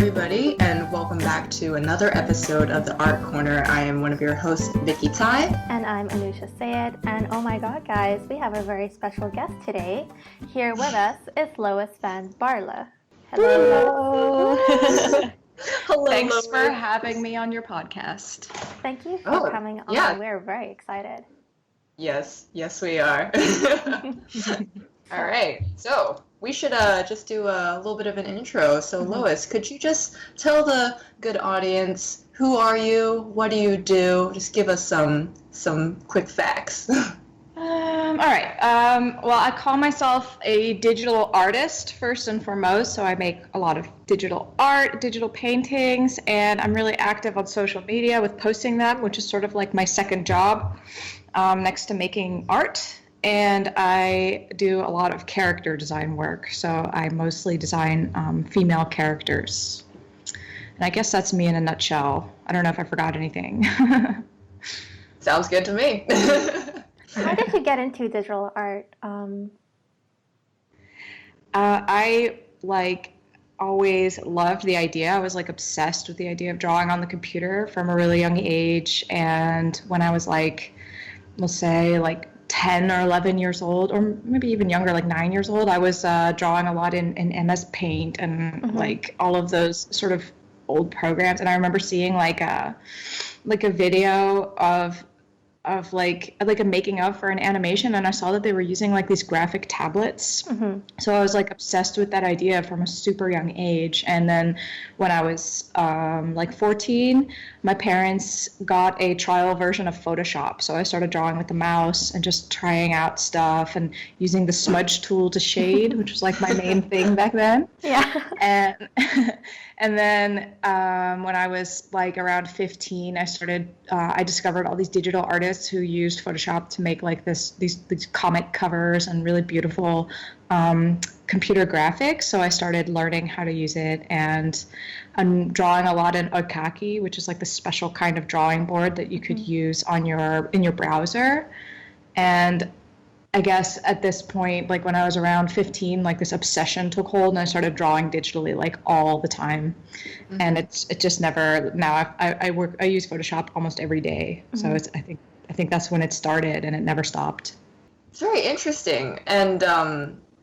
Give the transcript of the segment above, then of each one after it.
everybody, and welcome back to another episode of the Art Corner. I am one of your hosts, Vicki Tsai. And I'm Anoosha Syed. And oh my god, guys, we have a very special guest today. Here with us is Lois van Baarle. Hello. Hello. Thanks for having me on your podcast. Thank you for coming on. Yeah. We're very excited. Yes, we are. All right, so we should just do a little bit of an intro. So Lois, could you just tell the good audience, who are you, what do you do? Just give us some quick facts. All right. Well, I call myself a digital artist first and foremost. So I make a lot of digital art, digital paintings, and I'm really active on social media with posting them, which is sort of like my second job next to making art. And I do a lot of character design work. So I mostly design female characters. And I guess that's me in a nutshell. I don't know if I forgot anything. Sounds good to me. How did you get into digital art? I always loved the idea. I was obsessed with the idea of drawing on the computer from a really young age. And when I was we'll say 10 or 11 years old, or maybe even younger, 9 years old, I was drawing a lot in MS Paint and all of those sort of old programs. And I remember seeing a video of a making of for an animation, and I saw that they were using these graphic tablets. So I was obsessed with that idea from a super young age. And then when I was 14, my parents got a trial version of Photoshop, so I started drawing with the mouse and just trying out stuff and using the smudge tool to shade, which was my main thing back then. Yeah. And then when I was around 15, I discovered all these digital artists who used Photoshop to make these comic covers and really beautiful computer graphics. So I started learning how to use it, and I'm drawing a lot in Okaki, which is the special kind of drawing board that you could use in your browser. And I guess at this point, when I was around 15, this obsession took hold, and I started drawing digitally all the time. And it just never. Now I use Photoshop almost every day. So I think that's when it started, and it never stopped. It's very interesting, and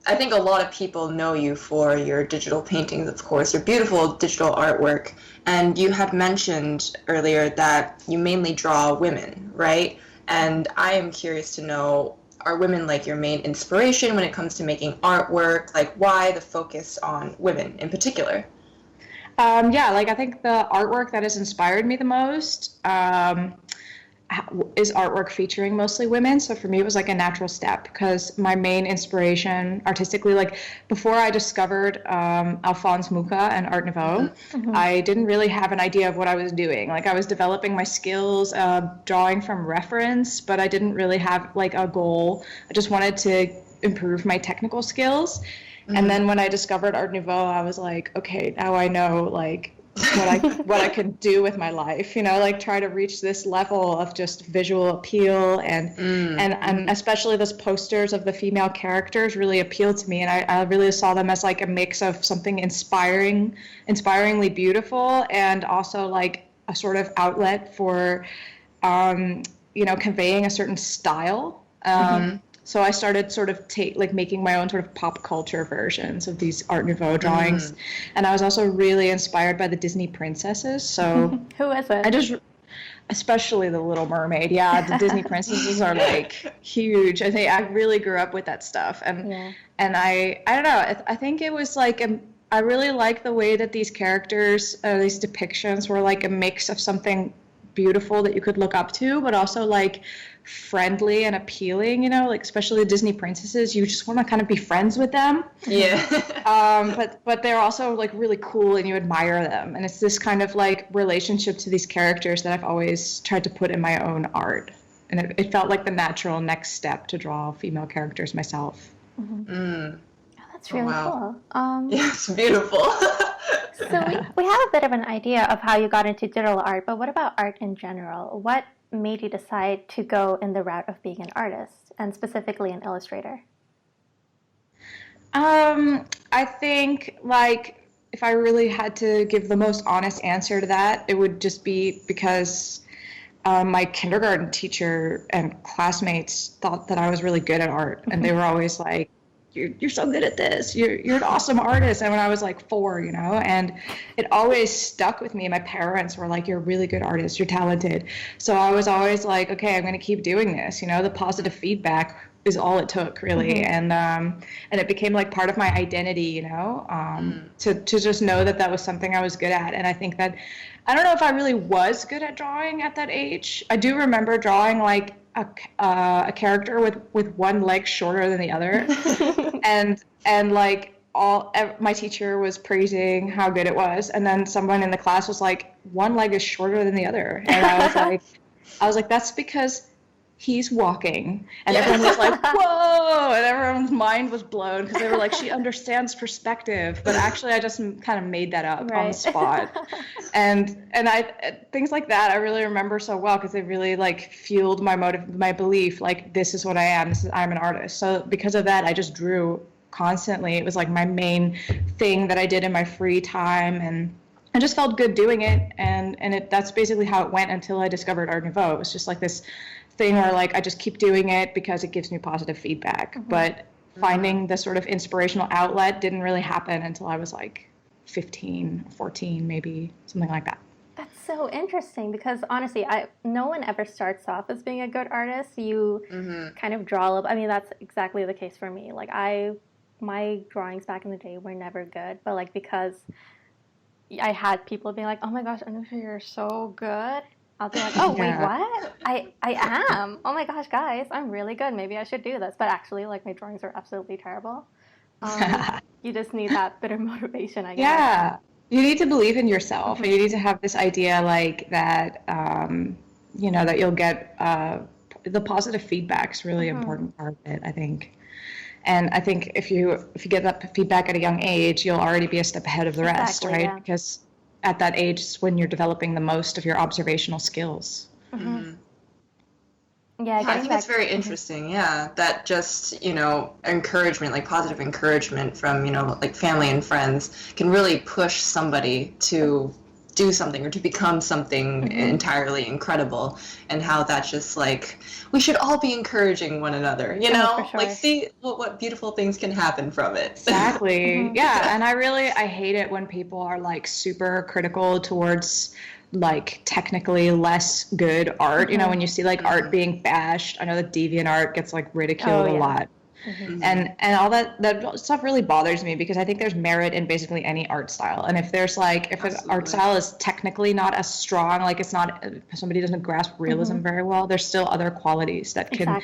I think a lot of people know you for your digital paintings, of course, your beautiful digital artwork. And you had mentioned earlier that you mainly draw women, right? And I am curious to know, are women your main inspiration when it comes to making artwork? Why the focus on women in particular? I think the artwork that has inspired me the most is artwork featuring mostly women. So for me, it was a natural step, because my main inspiration artistically, before I discovered Alphonse Mucha and Art Nouveau, I didn't really have an idea of what I was doing. I was developing my skills, drawing from reference, but I didn't really have a goal. I just wanted to improve my technical skills. And then when I discovered Art Nouveau, I was okay, now I know what I can do with my life, try to reach this level of just visual appeal, and especially those posters of the female characters really appealed to me, and I really saw them as a mix of something inspiringly beautiful, and also a sort of outlet for conveying a certain style. So I started sort of making my own sort of pop culture versions of these Art Nouveau drawings. And I was also really inspired by the Disney princesses. So Who is it? Especially the Little Mermaid. Yeah, the Disney princesses are huge. I really grew up with that stuff. And I don't know, I think it was I really like the way that these characters, these depictions were a mix of something beautiful that you could look up to, but also friendly and appealing, especially the Disney princesses. You just want to kind of be friends with them. Yeah. But they're also really cool, and you admire them. And it's this kind of relationship to these characters that I've always tried to put in my own art. And it felt like the natural next step to draw female characters myself. Oh, that's really cool. Yes, beautiful. So we have a bit of an idea of how you got into digital art, but what about art in general? What made you decide to go in the route of being an artist, and specifically an illustrator? I think if I really had to give the most honest answer to that, it would just be because my kindergarten teacher and classmates thought that I was really good at art, and they were always like, you're so good at this. You're an awesome artist. And when I was like 4, and it always stuck with me. My parents were like, you're a really good artist. You're talented. So I was always like, okay, I'm going to keep doing this. The positive feedback is all it took, really. And it became like part of my identity, to just know that was something I was good at. And I think that, I don't know if I really was good at drawing at that age. I do remember drawing like a character with one leg shorter than the other, and like my teacher was praising how good it was, and then someone in the class was like, one leg is shorter than the other, and I was like, that's because he's walking. And everyone was like, whoa, and everyone's mind was blown because they were like, she understands perspective, but actually I just kind of made that up on the spot. And I things like that I really remember so well because they really like fueled my belief, like, this is what I am, I'm an artist. So because of that, I just drew constantly. It was like my main thing that I did in my free time, and I just felt good doing it, and that's basically how it went until I discovered Art Nouveau. It was just like this thing where like I just keep doing it because it gives me positive feedback. But finding the sort of inspirational outlet didn't really happen until I was like 15, 14, maybe, something like that. That's so interesting because honestly, no one ever starts off as being a good artist. You kind of draw up. I mean, that's exactly the case for me. Like my drawings back in the day were never good, but like because I had people being like, "Oh my gosh, Anoosha, you're so good." I'll be like, "Oh wait, what? I am. Oh my gosh, guys, I'm really good. Maybe I should do this." But actually, like my drawings are absolutely terrible. You just need that bit of motivation, I guess. Yeah, you need to believe in yourself, and you need to have this idea like that. That you'll get the positive feedback's really important part of it, I think. And I think if you get that feedback at a young age, you'll already be a step ahead of the rest, right? Yeah. Because at that age is when you're developing the most of your observational skills. Yeah, I think it's very interesting, that just, encouragement, like positive encouragement from, like family and friends can really push somebody to do something or to become something entirely incredible, and how that's just like, we should all be encouraging one another, for sure. like see what beautiful things can happen from it. Exactly. Yeah, and I hate it when people are like super critical towards like technically less good art. When you see like art being bashed. I know that deviant art gets like ridiculed a lot. And all that stuff really bothers me because I think there's merit in basically any art style. And if there's like, if an art style is technically not as strong, like it's not, if somebody doesn't grasp realism very well, there's still other qualities that can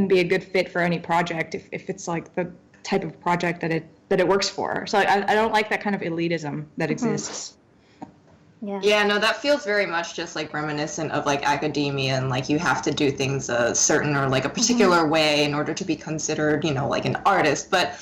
be a good fit for any project if it's like the type of project that it works for. So I don't like that kind of elitism that exists. Yeah, no, that feels very much just like reminiscent of like academia, and like you have to do things a certain or like a particular way in order to be considered, like an artist. But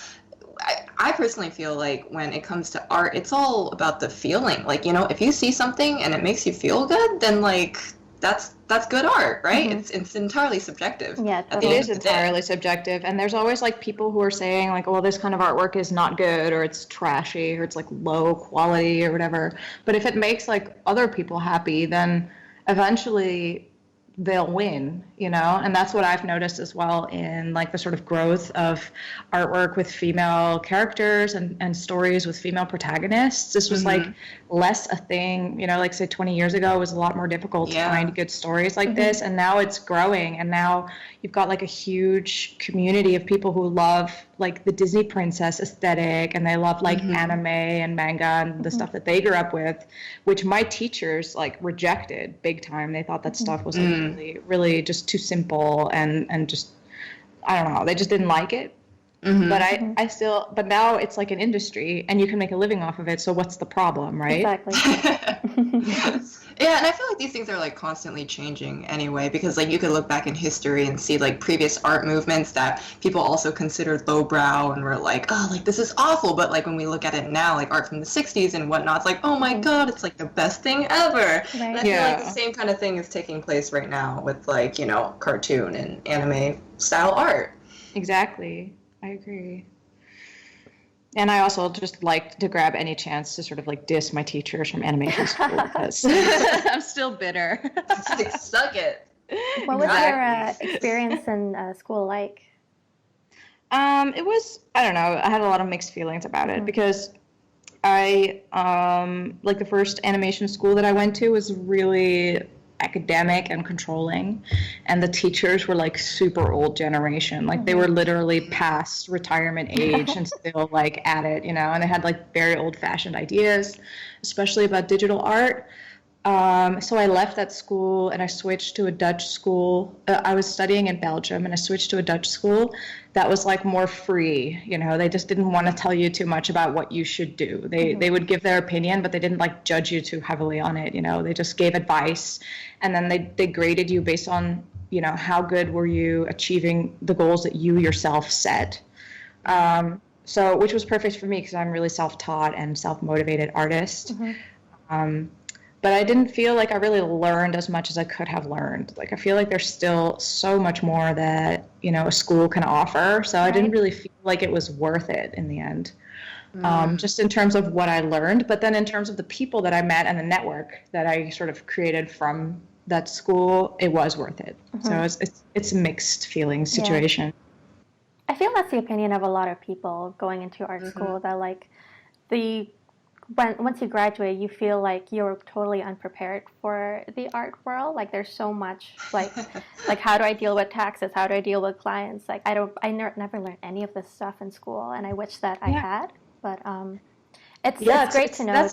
I personally feel like when it comes to art, it's all about the feeling. Like, if you see something and it makes you feel good, then like that's good art, right? It's entirely subjective. Yeah, it is entirely subjective, and there's always like people who are saying like, well, this kind of artwork is not good, or it's trashy, or it's like low quality, or whatever. But if it makes like other people happy, then eventually they'll win, and that's what I've noticed as well in like the sort of growth of artwork with female characters and stories with female protagonists. This was like less a thing, like say 20 years ago, it was a lot more difficult to find good stories like this, and now it's growing, and now you've got like a huge community of people who love like the Disney princess aesthetic, and they love like anime and manga and the stuff that they grew up with, which my teachers like rejected big time. They thought that stuff was like really, really just too simple and just, I don't know, they just didn't like it. But I still, but now it's like an industry and you can make a living off of it. So what's the problem, right? Exactly. Yeah, and I feel like these things are like constantly changing anyway, because like you could look back in history and see like previous art movements that people also considered lowbrow and were like, oh, like this is awful. But like when we look at it now, like art from the 60s and whatnot, it's like, oh my God, it's like the best thing ever. Right. And I feel like the same kind of thing is taking place right now with like, cartoon and anime style art. Exactly. I agree. And I also just like to grab any chance to sort of like diss my teachers from animation school because I'm still bitter. Like, suck it. What was your experience in school like? It was, I don't know, I had a lot of mixed feelings about it because I, like the first animation school that I went to was really academic and controlling, and the teachers were like super old generation, like they were literally past retirement age and still like at it, you know, and they had like very old-fashioned ideas, especially about digital art. So I left that school and I switched to a Dutch school. I was studying in Belgium and I switched to a Dutch school that was like more free, you know, they just didn't want to tell you too much about what you should do. They would give their opinion, but they didn't like judge you too heavily on it, you know, they just gave advice, and then they graded you based on, you know, how good were you achieving the goals that you yourself set. So, which was perfect for me because I'm really self-taught and self-motivated artist. But I didn't feel like I really learned as much as I could have learned. Like, I feel like there's still so much more that, you know, a school can offer. So I didn't really feel like it was worth it in the end, just in terms of what I learned. But then in terms of the people that I met and the network that I sort of created from that school, it was worth it. So it's a mixed feeling situation. I feel that's the opinion of a lot of people going into art school, that like once you graduate, you feel like you're totally unprepared for the art world. Like there's so much like how do I deal with taxes? How do I deal with clients? Like I never learned any of this stuff in school, and I wish that I had. But it's great to know.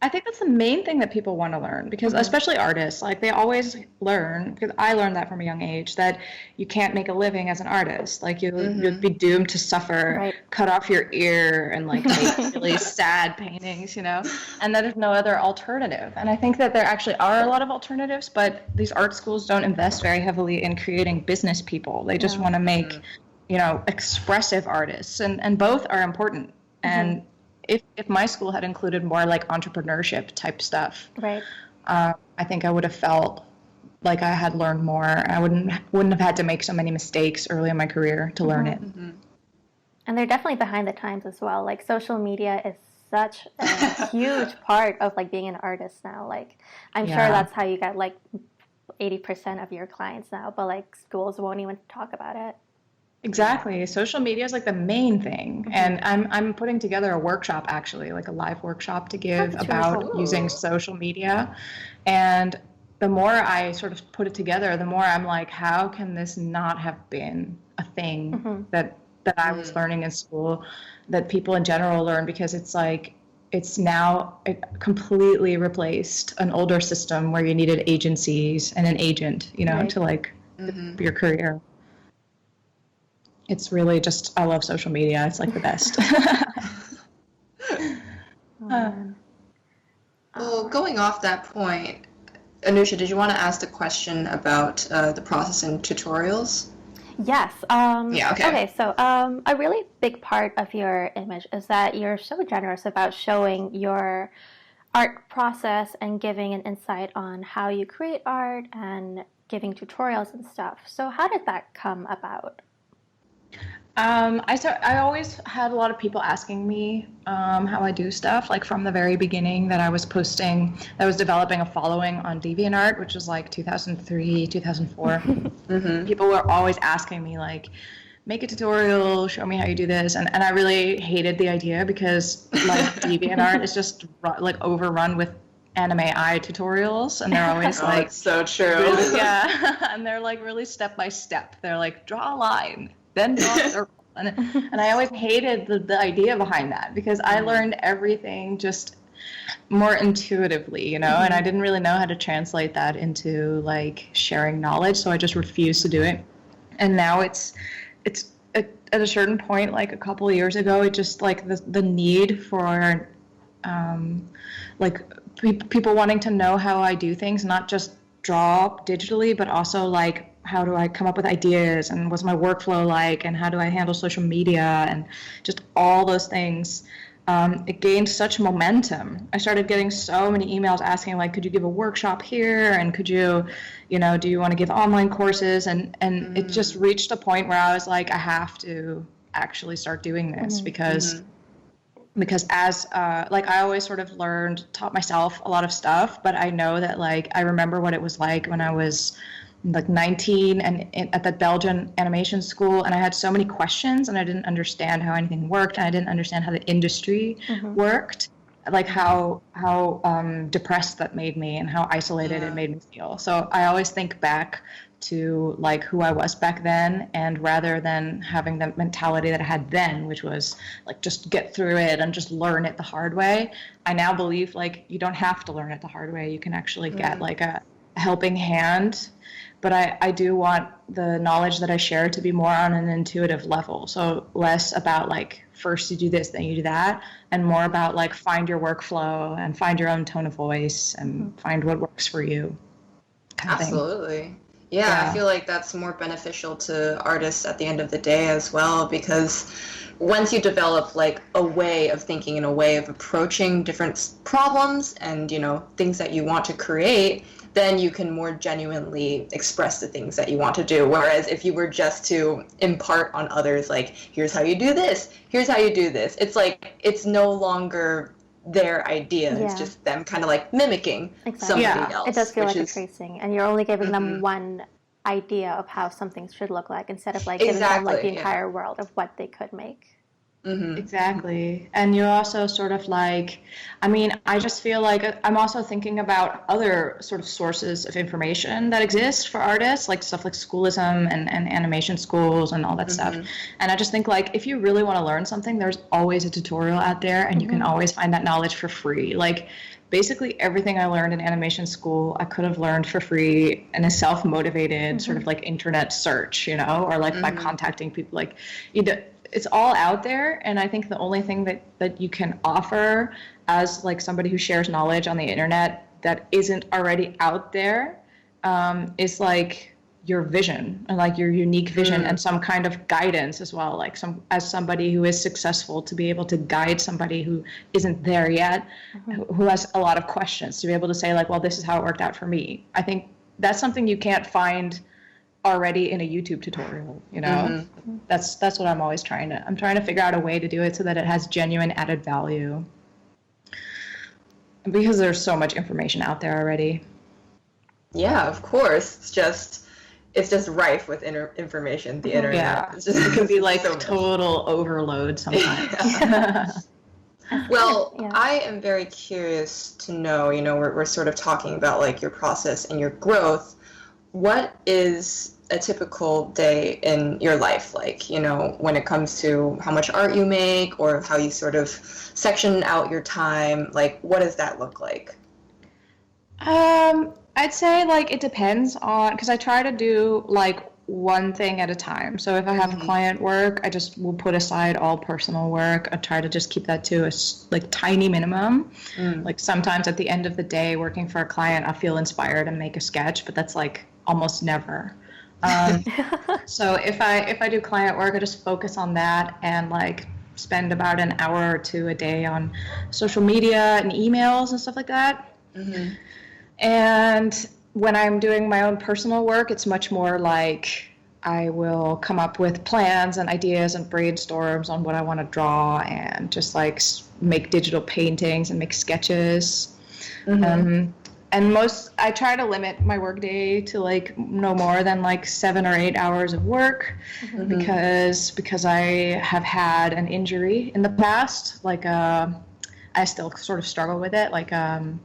I think that's the main thing that people want to learn, because especially artists, like they always learn, because I learned that from a young age, that you can't make a living as an artist. Like you'd be doomed to suffer, cut off your ear, and like make really sad paintings, you know, and that there's no other alternative. And I think that there actually are a lot of alternatives, but these art schools don't invest very heavily in creating business people. They just want to make, you know, expressive artists, and both are important. And if my school had included more like entrepreneurship type stuff, I think I would have felt like I had learned more. I wouldn't have had to make so many mistakes early in my career to learn it. And they're definitely behind the times as well. Like social media is such a huge part of like being an artist now. Like I'm sure that's how you get like 80% of your clients now, but like schools won't even talk about it. Exactly. Social media is like the main thing. And I'm putting together a workshop, actually, like a live workshop to give about using social media. And the more I sort of put it together, the more I'm like, how can this not have been a thing that I was learning in school, that people in general learn? Because it's like, it's now completely replaced an older system where you needed agencies and an agent, you know, to like your career. It's really just, I love social media. It's like the best. Well, going off that point, Anoosha, did you want to ask the question about the process and tutorials? Yes. Okay, so a really big part of your image is that you're so generous about showing your art process and giving an insight on how you create art and giving tutorials and stuff. So how did that come about? I always had a lot of people asking me how I do stuff, like from the very beginning that I was posting, that I was developing a following on DeviantArt, which was like 2003, 2004. People were always asking me like, make a tutorial, show me how you do this. And I really hated the idea because like DeviantArt is just like overrun with anime eye tutorials, and they're always like, it's so true. Really, and they're like really step by step. They're like, draw a line, then draw a circle. And I always hated the idea behind that, because I learned everything just more intuitively, you know, and I didn't really know how to translate that into like sharing knowledge, so I just refused to do it. And now it's at a certain point, like a couple of years ago, it just like the need for like people wanting to know how I do things, not just draw digitally, but also like, how do I come up with ideas, and what's my workflow like, and how do I handle social media, and just all those things. It gained such momentum. I started getting so many emails asking like, could you give a workshop here, and could you, you know, do you want to give online courses, and it just reached a point where I was like, I have to actually start doing this, because because as like I always sort of taught myself a lot of stuff, but I know that like I remember what it was like when I was like 19 and at the Belgian animation school, and I had so many questions and I didn't understand how anything worked, and I didn't understand how the industry worked, like how depressed that made me and how isolated it made me feel. So I always think back to like who I was back then, and rather than having the mentality that I had then, which was like just get through it and just learn it the hard way, I now believe like you don't have to learn it the hard way. You can actually get like a helping hand. But I do want the knowledge that I share to be more on an intuitive level. So less about like first you do this, then you do that, and more about like find your workflow and find your own tone of voice and find what works for you. Absolutely. Yeah, I feel like that's more beneficial to artists at the end of the day as well, because once you develop like a way of thinking and a way of approaching different problems and, you know, things that you want to create, then you can more genuinely express the things that you want to do. Whereas if you were just to impart on others, like, here's how you do this, here's how you do this, it's like, it's no longer their idea. It's just them kind of like mimicking somebody else. It does feel like a tracing, and you're only giving them one idea of how something should look like instead of like giving them like the entire world of what they could make. Exactly. And you're also sort of like, I mean, I just feel like I'm also thinking about other sort of sources of information that exist for artists, like stuff like schoolism and animation schools and all that stuff. And I just think like, if you really want to learn something, there's always a tutorial out there, and you can always find that knowledge for free. Like basically everything I learned in animation school, I could have learned for free in a self-motivated sort of like internet search, you know, or like by contacting people. Like, you know, it's all out there, and I think the only thing that you can offer as like somebody who shares knowledge on the internet that isn't already out there is like your vision and like your unique vision and some kind of guidance as well, like as somebody who is successful, to be able to guide somebody who isn't there yet, who has a lot of questions, to be able to say like, well, this is how it worked out for me. I think that's something you can't find already in a YouTube tutorial, you know. That's what I'm always trying to figure out a way to do it so that it has genuine added value, because there's so much information out there already. Yeah, of course. It's just rife with information, the internet. Yeah, it's just, it can be like so total overload sometimes. Well, I am very curious to know, you know, we're sort of talking about like your process and your growth. What is a typical day in your life like, you know, when it comes to how much art you make or how you sort of section out your time? Like, what does that look like? I'd say like it depends on, because I try to do like one thing at a time. So if I have client work, I just will put aside all personal work. I try to just keep that to a like tiny minimum. Like sometimes at the end of the day working for a client, I feel inspired and make a sketch, but that's like almost never. So if I do client work, I just focus on that and like spend about an hour or two a day on social media and emails and stuff like that. And when I'm doing my own personal work, it's much more like I will come up with plans and ideas and brainstorms on what I want to draw, and just like make digital paintings and make sketches. And I try to limit my workday to like no more than like 7 or 8 hours of work, because I have had an injury in the past. Like I still sort of struggle with it, like a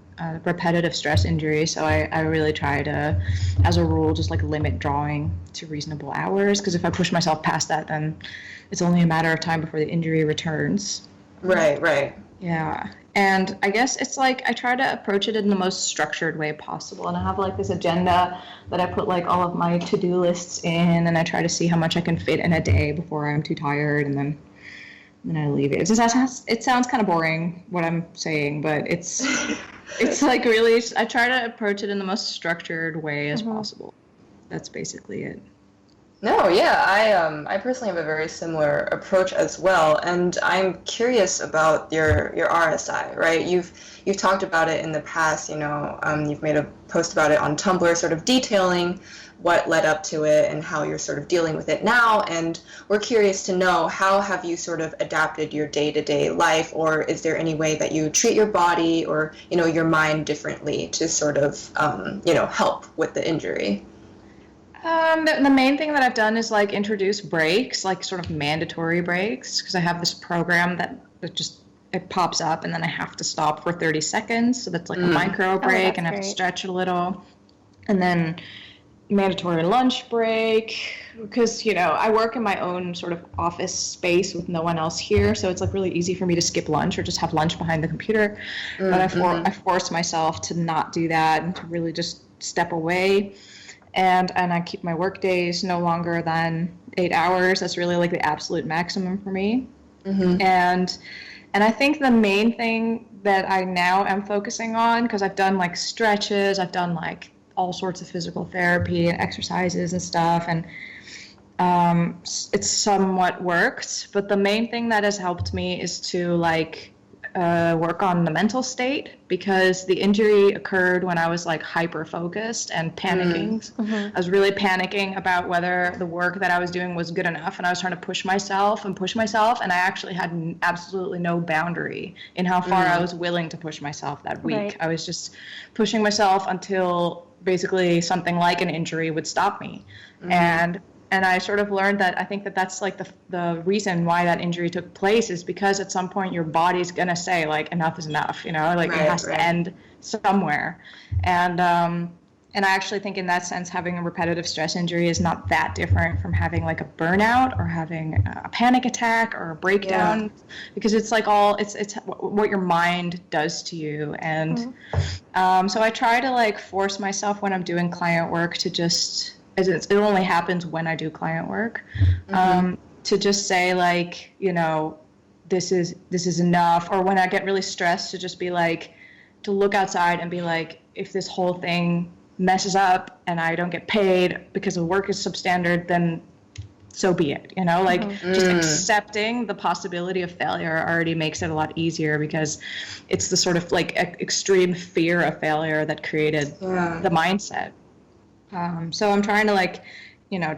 repetitive stress injury. So I really try to, as a rule, just like limit drawing to reasonable hours, because if I push myself past that, then it's only a matter of time before the injury returns. Right. Yeah. And I guess it's like I try to approach it in the most structured way possible. And I have like this agenda that I put like all of my to-do lists in, and I try to see how much I can fit in a day before I'm too tired, and then I leave it. It sounds kind of boring what I'm saying, but it's like really, I try to approach it in the most structured way as possible. That's basically it. No, yeah, I personally have a very similar approach as well, and I'm curious about your RSI, right? You've talked about it in the past, you've made a post about it on Tumblr, sort of detailing what led up to it and how you're sort of dealing with it now, and we're curious to know how have you sort of adapted your day-to-day life, or is there any way that you treat your body or, your mind differently to sort of, help with the injury? The main thing that I've done is like introduce breaks, like sort of mandatory breaks, because I have this program that just it pops up and then I have to stop for 30 seconds. So that's like a micro break and I have to stretch a little. And then mandatory lunch break, because I work in my own sort of office space with no one else here, so it's like really easy for me to skip lunch or just have lunch behind the computer. But I force myself to not do that and to really just step away. And I keep my work days no longer than 8 hours. That's really like the absolute maximum for me. And I think the main thing that I now am focusing on, because I've done like stretches, I've done like all sorts of physical therapy and exercises and stuff, and it's somewhat worked. But the main thing that has helped me is to like work on the mental state, because the injury occurred when I was like hyper focused and panicking. I was really panicking about whether the work that I was doing was good enough, and I was trying to push myself, and I actually had absolutely no boundary in how far I was willing to push myself that week. Right. I was just pushing myself until basically something like an injury would stop me. And I sort of learned that I think that that's like the reason why that injury took place is because at some point your body's gonna say like enough is enough, it has to end somewhere. And I actually think in that sense having a repetitive stress injury is not that different from having like a burnout or having a panic attack or a breakdown, because it's like it's what your mind does to you. And so I try to like force myself when I'm doing client work to just, it only happens when I do client work, to just say like, this is enough. Or when I get really stressed, to just be like, to look outside and be like, if this whole thing messes up and I don't get paid because the work is substandard, then so be it, just accepting the possibility of failure already makes it a lot easier, because it's the sort of like extreme fear of failure that created the mindset. So I'm trying to like,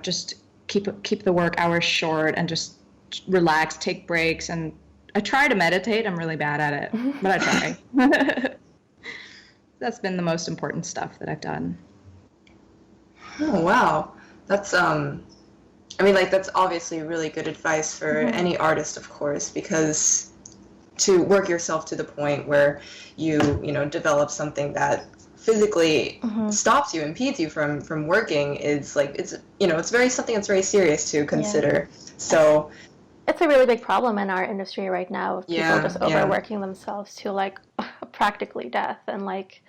just keep the work hours short and just relax, take breaks. And I try to meditate. I'm really bad at it, but I try. That's been the most important stuff that I've done. Oh, wow. That's, that's obviously really good advice for any artist, of course, because to work yourself to the point where you develop something that physically stops you, impedes you from working is like, it's something that's very serious to consider. So it's a really big problem in our industry right now, of people just overworking themselves to like practically death. And like,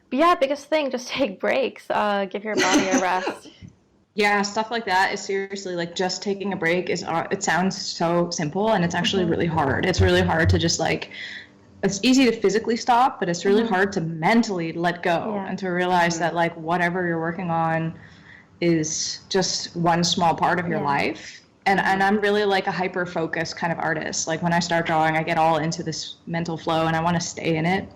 biggest thing, just take breaks, give your body a rest. Yeah, stuff like that is seriously like just taking a break it sounds so simple, and it's actually really hard. It's really hard to just like, it's easy to physically stop, but it's really hard to mentally let go and to realize that like whatever you're working on is just one small part of your life. And I'm really like a hyper focused kind of artist. Like when I start drawing, I get all into this mental flow and I want to stay in it.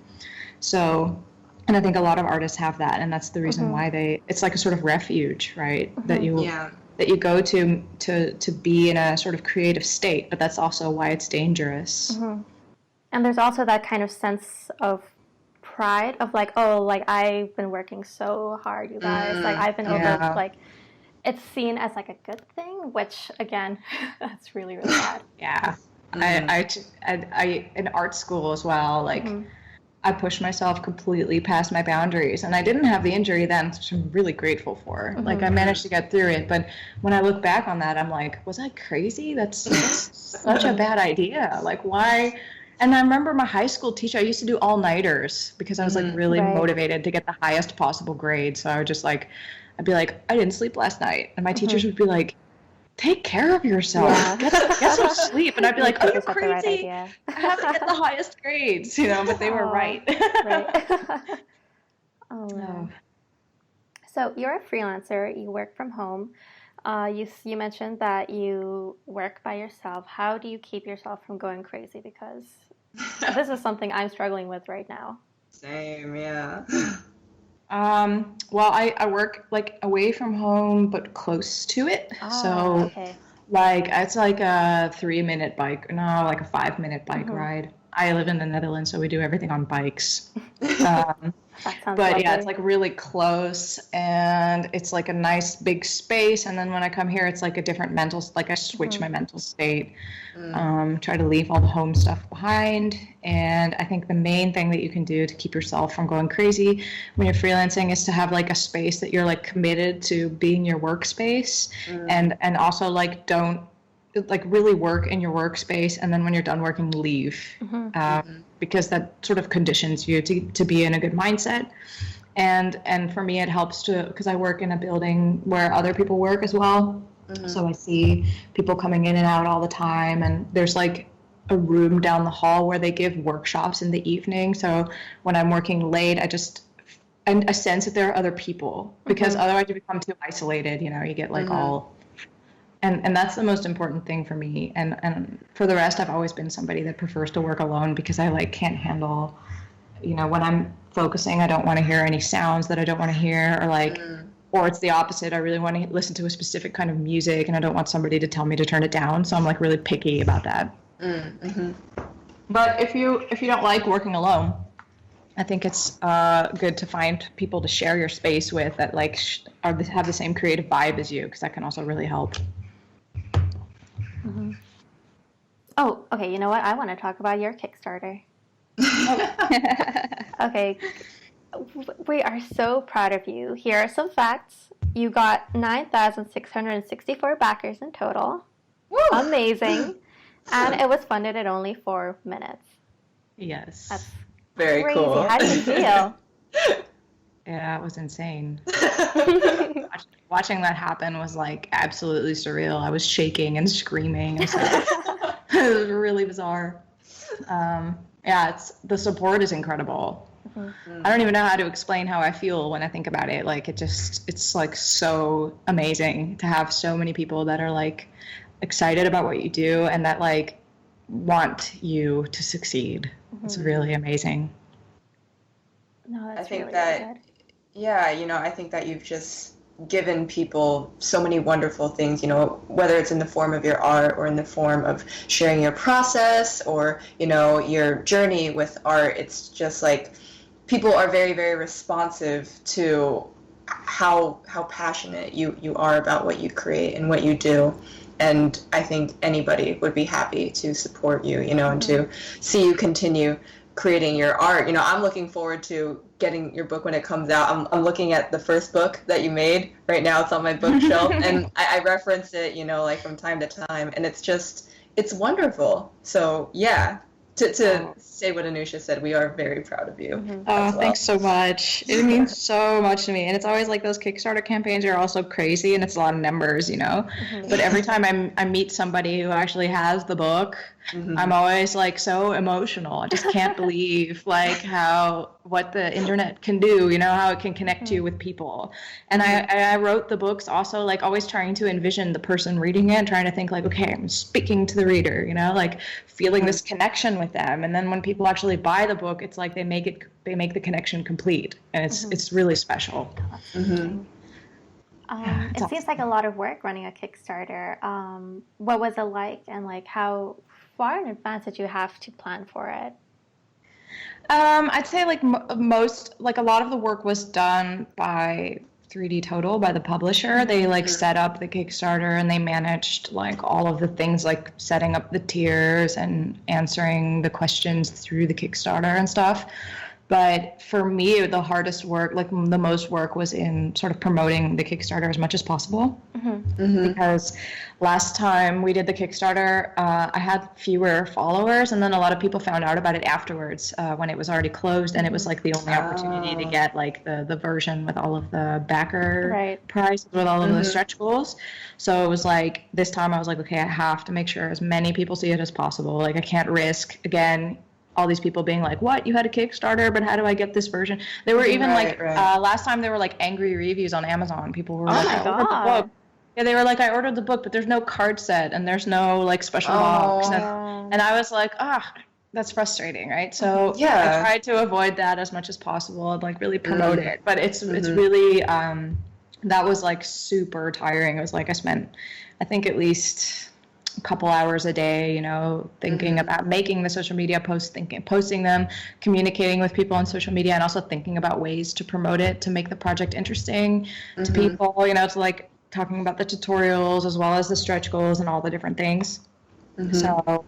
So, and I think a lot of artists have that, and that's the reason why it's like a sort of refuge, right? That you go to be in a sort of creative state, but that's also why it's dangerous. And there's also that kind of sense of pride of like, oh, like I've been working so hard, you guys. Like I've been over, like it's seen as like a good thing, which again, that's really, really bad. Yeah. I in art school as well, like I pushed myself completely past my boundaries, and I didn't have the injury then, which I'm really grateful for. Like I managed to get through it, but when I look back on that, I'm like, was I crazy? That's such a bad idea. Like why? And I remember my high school teacher, I used to do all-nighters because I was like really motivated to get the highest possible grade. So I would just like, I'd be like, I didn't sleep last night. And my teachers would be like, take care of yourself. Get some sleep. And I'd be like, are you crazy? I have to get the highest grades, but they were right. Oh, no. So you're a freelancer, you work from home. You mentioned that you work by yourself. How do you keep yourself from going crazy? Because this is something I'm struggling with right now. Same, yeah. Well, I work like away from home, but close to it. So Okay. like it's like a 3-minute bike, no, like a 5-minute bike ride. I live in the Netherlands, so we do everything on bikes. Um, That sounds but yeah, lovely. it's like really close and it's like a nice big space. And then when I come here, it's like a different like I switch my mental state, try to leave all the home stuff behind. And I think the main thing that you can do to keep yourself from going crazy when you're freelancing is to have like a space that you're like committed to being your workspace, and also like don't like really work in your workspace, and then when you're done working, leave, because that sort of conditions you to be in a good mindset. And for me, it helps to, because I work in a building where other people work as well, so I see people coming in and out all the time, and there's like a room down the hall where they give workshops in the evening. So when I'm working late, and a sense that there are other people, because otherwise you become too isolated. You get like all. And that's the most important thing for me. And for the rest, I've always been somebody that prefers to work alone, because I like can't handle, when I'm focusing, I don't want to hear any sounds that I don't want to hear, or like, or it's the opposite. I really want to listen to a specific kind of music, and I don't want somebody to tell me to turn it down. So I'm like really picky about that. But if you don't like working alone, I think it's good to find people to share your space with that like have the same creative vibe as you, because that can also really help. Oh, okay. You know what? I want to talk about your Kickstarter. Okay. We are so proud of you. Here are some facts. You got 9,664 backers in total. Woo! Amazing. And it was funded at only 4 minutes. Yes. That's Very crazy. cool. How did you feel? Yeah, it was insane. Watching that happen was like absolutely surreal. I was shaking and screaming. It was really bizarre. Yeah, the support is incredible. I don't even know how to explain how I feel when I think about it. Like it's like so amazing to have so many people that are like excited about what you do and that like want you to succeed. It's really amazing. No, that's I think really, that, really good. yeah, I think that you've just given people so many wonderful things, whether it's in the form of your art or in the form of sharing your process or, your journey with art. It's just like people are very, very responsive to how passionate you are about what you create and what you do. And I think anybody would be happy to support you, and to see you continue creating your art. I'm looking forward to getting your book when it comes out. I'm looking at the first book that you made right now. It's on my bookshelf, and I reference it, like from time to time, and it's wonderful. So yeah, to say what Anoosha said, we are very proud of you. Oh, thanks so much. It means so much to me. And it's always like those Kickstarter campaigns are also crazy, and it's a lot of numbers, But every time I meet somebody who actually has the book, I'm always like so emotional. I just can't believe like what the internet can do, how it can connect you with people. And I wrote the books also like always trying to envision the person reading it and trying to think like, okay, I'm speaking to the reader, like feeling this connection with them. And then when people actually buy the book, it's like they make the connection complete, and it's really special. It seems like a lot of work running a Kickstarter. What was it like, and like how far in advance did you have to plan for it? I'd say like most, like a lot of the work was done by 3D Total, by the publisher. They like set up the Kickstarter, and they managed like all of the things like setting up the tiers and answering the questions through the Kickstarter and stuff. But for me, the hardest work, like the most work, was in sort of promoting the Kickstarter as much as possible. Because last time we did the Kickstarter, I had fewer followers, and then a lot of people found out about it afterwards when it was already closed, and it was like the only opportunity to get like the version with all of the backer prizes with all of the stretch goals. So it was like this time I was like, okay, I have to make sure as many people see it as possible. Like I can't risk again all these people being like, what, you had a Kickstarter, but how do I get this version? There were even last time there were like angry reviews on Amazon. People were like, my I ordered the God. book, Yeah, they were like, I ordered the book, but there's no card set and there's no like special box. And I was like, that's frustrating, right? So I tried to avoid that as much as possible and like really promote it. But it's really that was like super tiring. It was like I spent, I think, at least a couple hours a day, thinking about making the social media posts, posting them, communicating with people on social media, and also thinking about ways to promote it, to make the project interesting to people, to like talking about the tutorials as well as the stretch goals and all the different things. So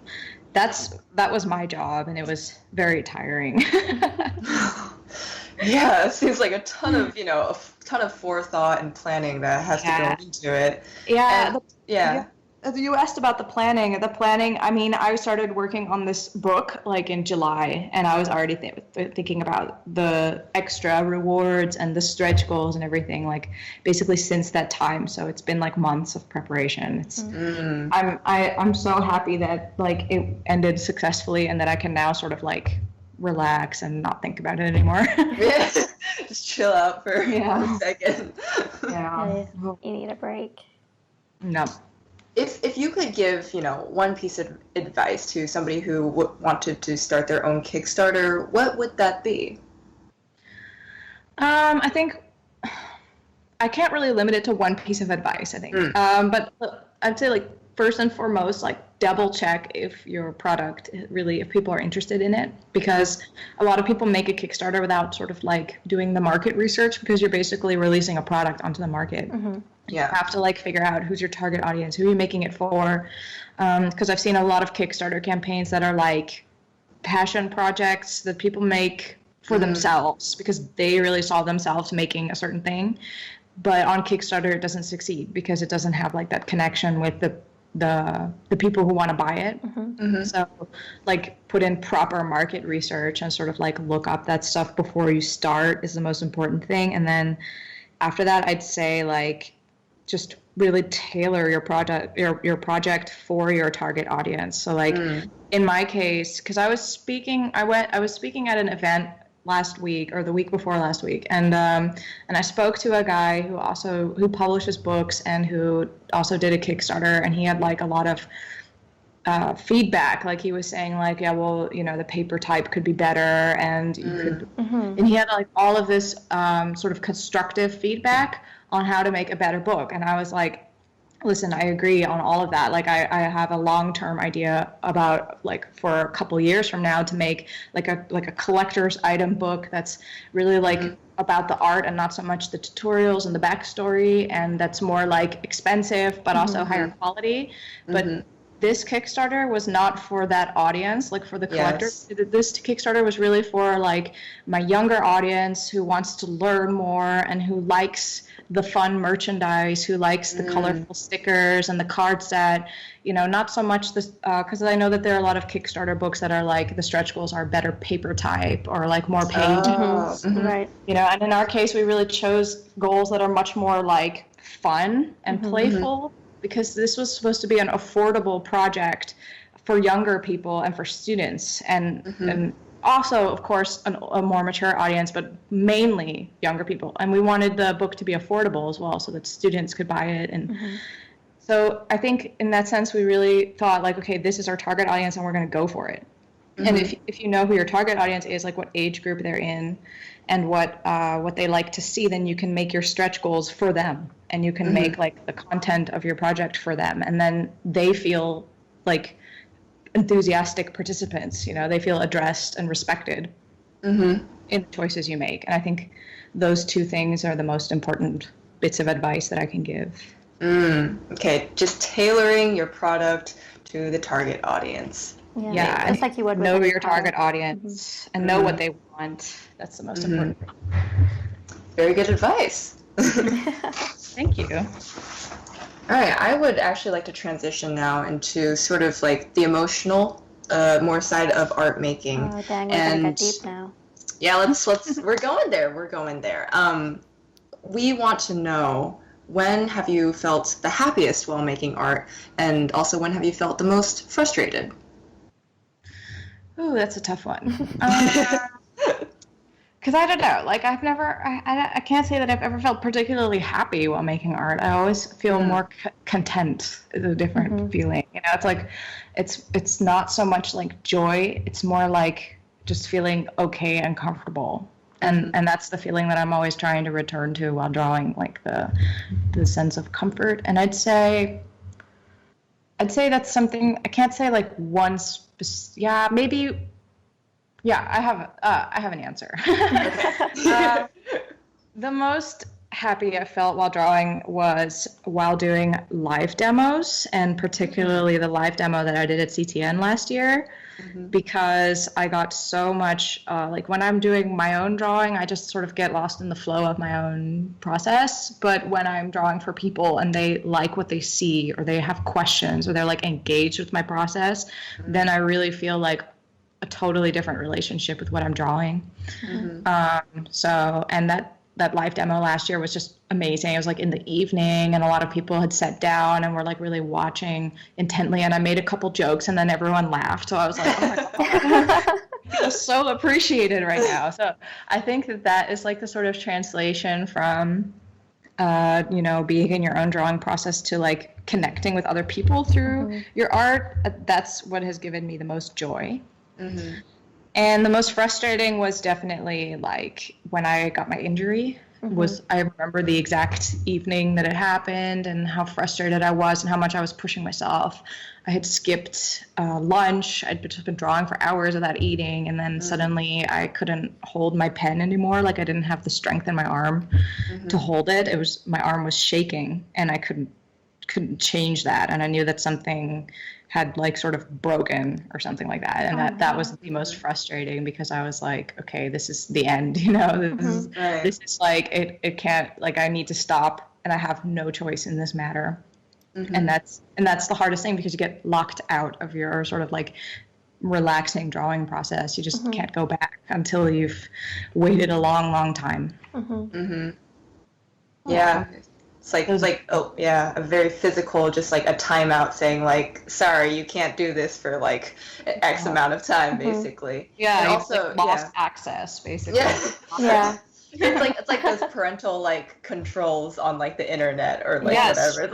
that was my job, and it was very tiring. Yeah, it seems like a ton of forethought and planning that has to go into it. You asked about the planning. I mean, I started working on this book like in July, and I was already thinking about the extra rewards and the stretch goals and everything, like basically since that time. So it's been like months of preparation. I'm so happy that like it ended successfully and that I can now sort of like relax and not think about it anymore. Just chill out for a second. Yeah, you need a break. No. If you could give, one piece of advice to somebody who wanted to start their own Kickstarter, what would that be? I think I can't really limit it to one piece of advice, I think. But I'd say like first and foremost, like double check if your product really, if people are interested in it, because a lot of people make a Kickstarter without sort of like doing the market research, because you're basically releasing a product onto the market. You have to like figure out who's your target audience, who are you making it for, because I've seen a lot of Kickstarter campaigns that are like passion projects that people make for themselves because they really saw themselves making a certain thing, but on Kickstarter it doesn't succeed because it doesn't have like that connection with the people who want to buy it. So like put in proper market research and sort of like look up that stuff before you start is the most important thing. And then after that, I'd say like just really tailor your project for your target audience. So like in my case, because I was speaking at an event last week or the week before last week, and I spoke to a guy who publishes books and who also did a Kickstarter, and he had like a lot of feedback. Like he was saying like, yeah, well, the paper type could be better, and you could, and he had like all of this sort of constructive feedback on how to make a better book. And I was like, listen, I agree on all of that. Like I have a long-term idea about like for a couple years from now to make like a collector's item book that's really like about the art and not so much the tutorials and the backstory, and that's more like expensive but also higher quality. But this Kickstarter was not for that audience, like for the collectors. This Kickstarter was really for like my younger audience who wants to learn more and who likes the fun merchandise, who likes the colorful stickers and the card set, not so much this, because I know that there are a lot of Kickstarter books that are like the stretch goals are better paper type or like more pages. Right. And in our case, we really chose goals that are much more like fun and playful, because this was supposed to be an affordable project for younger people and for students, and also, of course, a more mature audience, but mainly younger people. And we wanted the book to be affordable as well, so that students could buy it. And so I think in that sense, we really thought like, okay, this is our target audience and we're going to go for it. And if you know who your target audience is, like what age group they're in and what they like to see, then you can make your stretch goals for them, and you can make like the content of your project for them. And then they feel like enthusiastic participants, they feel addressed and respected in the choices you make. And I think those two things are the most important bits of advice that I can give. Okay, just tailoring your product to the target audience. Yeah, it's like you would know your target audience and know what they want. That's the most important thing. Very good advice. Thank you. All right, I would actually like to transition now into sort of like the emotional, more side of art making. Oh, dang, we're gonna get deep now. Yeah, let's. We're going there. We want to know, when have you felt the happiest while making art, and also when have you felt the most frustrated? Oh, that's a tough one. Because I don't know, like I've never, I can't say that I've ever felt particularly happy while making art. I always feel more content is a different feeling. You know, it's like, it's not so much like joy. It's more like just feeling okay and comfortable. And that's the feeling that I'm always trying to return to while drawing, like the sense of comfort. And I'd say that's something, I can't say like maybe. Yeah, I have an answer. The most happy I felt while drawing was while doing live demos, and particularly the live demo that I did at CTN last year, because I got so much, like when I'm doing my own drawing, I just sort of get lost in the flow of my own process. But when I'm drawing for people and they like what they see, or they have questions, or they're like engaged with my process, then I really feel like a totally different relationship with what I'm drawing. And that live demo last year was just amazing. It was like in the evening, and a lot of people had sat down and were like really watching intently, and I made a couple jokes and then everyone laughed. So I was like, oh my God, I feel so appreciated right now. So I think that is like the sort of translation from being in your own drawing process to like connecting with other people through your art. That's what has given me the most joy. And the most frustrating was definitely like when I got my injury. I remember the exact evening that it happened and how frustrated I was and how much I was pushing myself. I had skipped lunch. I'd just been drawing for hours without eating, and then suddenly I couldn't hold my pen anymore. Like I didn't have the strength in my arm to hold it. My arm was shaking, and I couldn't change that. And I knew that something had like sort of broken or something like that. And that was the most frustrating, because I was like, okay, this is the end, this is like, it can't, like I need to stop, and I have no choice in this matter. And that's the hardest thing, because you get locked out of your sort of like relaxing drawing process. You just can't go back until you've waited a long, long time. Yeah. It's like a very physical, just like a timeout saying like, sorry, you can't do this for like X amount of time, basically. Yeah, and also like lost access, basically. Yeah. It's like those parental like controls on like the internet or like whatever.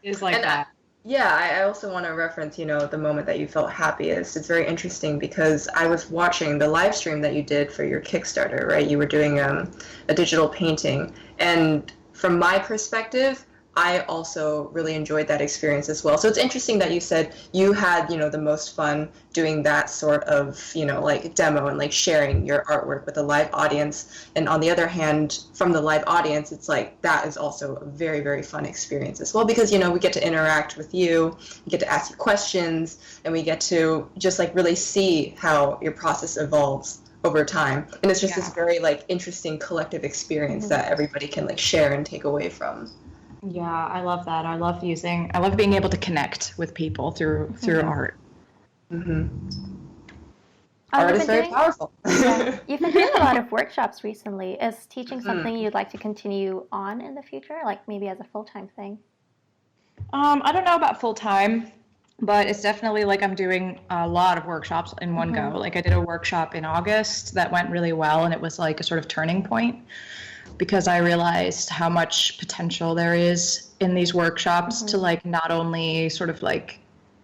It's like that. I also want to reference, the moment that you felt happiest. It's very interesting because I was watching the live stream that you did for your Kickstarter, right? You were doing a digital painting. And from my perspective, I also really enjoyed that experience as well. So it's interesting that you said you had, the most fun doing that sort of, like demo and like sharing your artwork with a live audience. And on the other hand, from the live audience, it's like that is also a very, very fun experience as well, because, we get to interact with you, we get to ask you questions, and we get to just like really see how your process evolves over time. And it's just this very like interesting collective experience that everybody can like share and take away from. Yeah, I love that. I love being able to connect with people through art. Art is very powerful. You've been doing a lot of workshops recently. Is teaching something you'd like to continue on in the future, like maybe as a full-time thing? I don't know about full-time, but it's definitely like I'm doing a lot of workshops in one go. Like I did a workshop in August that went really well, and it was like a sort of turning point, because I realized how much potential there is in these workshops to like not only sort of like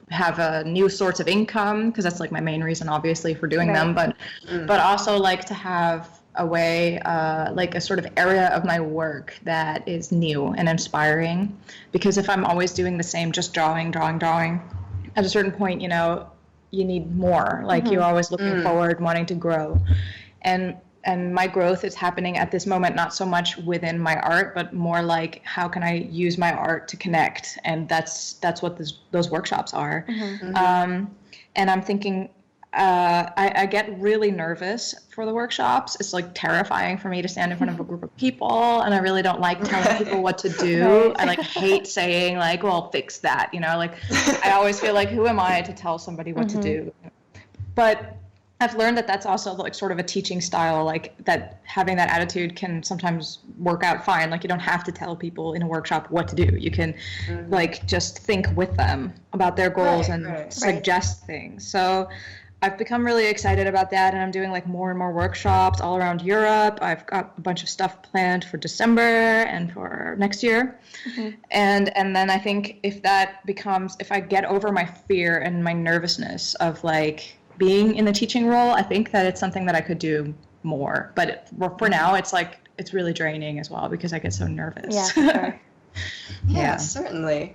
have a new source of income, because that's like my main reason obviously for doing them, but also like to have a way, like a sort of area of my work that is new and inspiring. Because if I'm always doing the same, just drawing, at a certain point, you need more. Like you're always looking forward, wanting to grow. And my growth is happening at this moment, not so much within my art, but more like how can I use my art to connect? And that's what those workshops are. And I'm thinking, I get really nervous for the workshops. It's like terrifying for me to stand in front of a group of people, and I really don't like telling people what to do. I like hate saying like, well, fix that, like I always feel like, who am I to tell somebody what to do? But I've learned that that's also like sort of a teaching style, like that having that attitude can sometimes work out fine. Like you don't have to tell people in a workshop what to do. You can like just think with them about their goals and suggest things. So I've become really excited about that, and I'm doing like more and more workshops all around Europe. I've got a bunch of stuff planned for December and for next year. And then I think if I get over my fear and my nervousness of like being in the teaching role, I think that it's something that I could do more. But for now, it's like it's really draining as well because I get so nervous. Yeah, for sure. Yeah, certainly.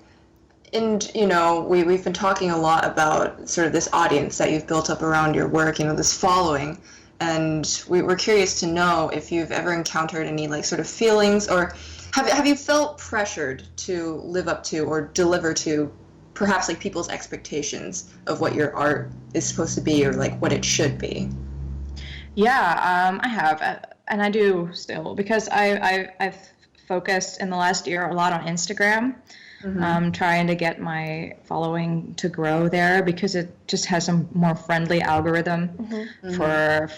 And, we've been talking a lot about sort of this audience that you've built up around your work, this following. And we're curious to know if you've ever encountered any like sort of feelings, or have you felt pressured to live up to or deliver to perhaps like people's expectations of what your art is supposed to be or like what it should be? Yeah, I have, and I do still, because I've focused in the last year a lot on Instagram. Trying to get my following to grow there because it just has a more friendly algorithm for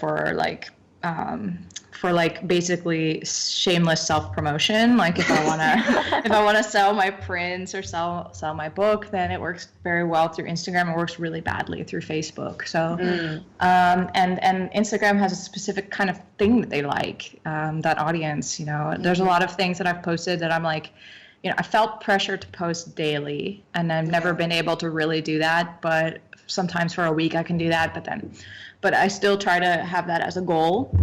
basically shameless self-promotion. Like if I wanna sell my prints or sell my book, then it works very well through Instagram. It works really badly through Facebook. So and Instagram has a specific kind of thing that they like, that audience. There's a lot of things that I've posted that I'm like, I felt pressure to post daily, and I've never been able to really do that, but sometimes for a week I can do that, but I still try to have that as a goal.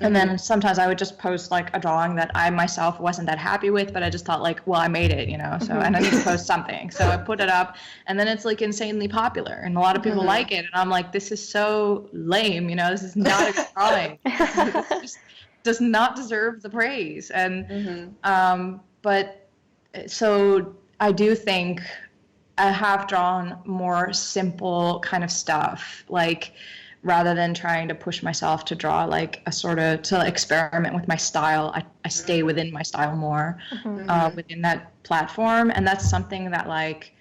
And then sometimes I would just post like a drawing that I myself wasn't that happy with, but I just thought like, well, I made it, so and I need to post something. So I put it up, and then it's like insanely popular, and a lot of people like it, and I'm like, this is so lame, this is not a good drawing. This just does not deserve the praise. And but so I do think I have drawn more simple kind of stuff, like rather than trying to push myself to draw like a sort of to experiment with my style. I stay within my style more within that platform, and that's something that like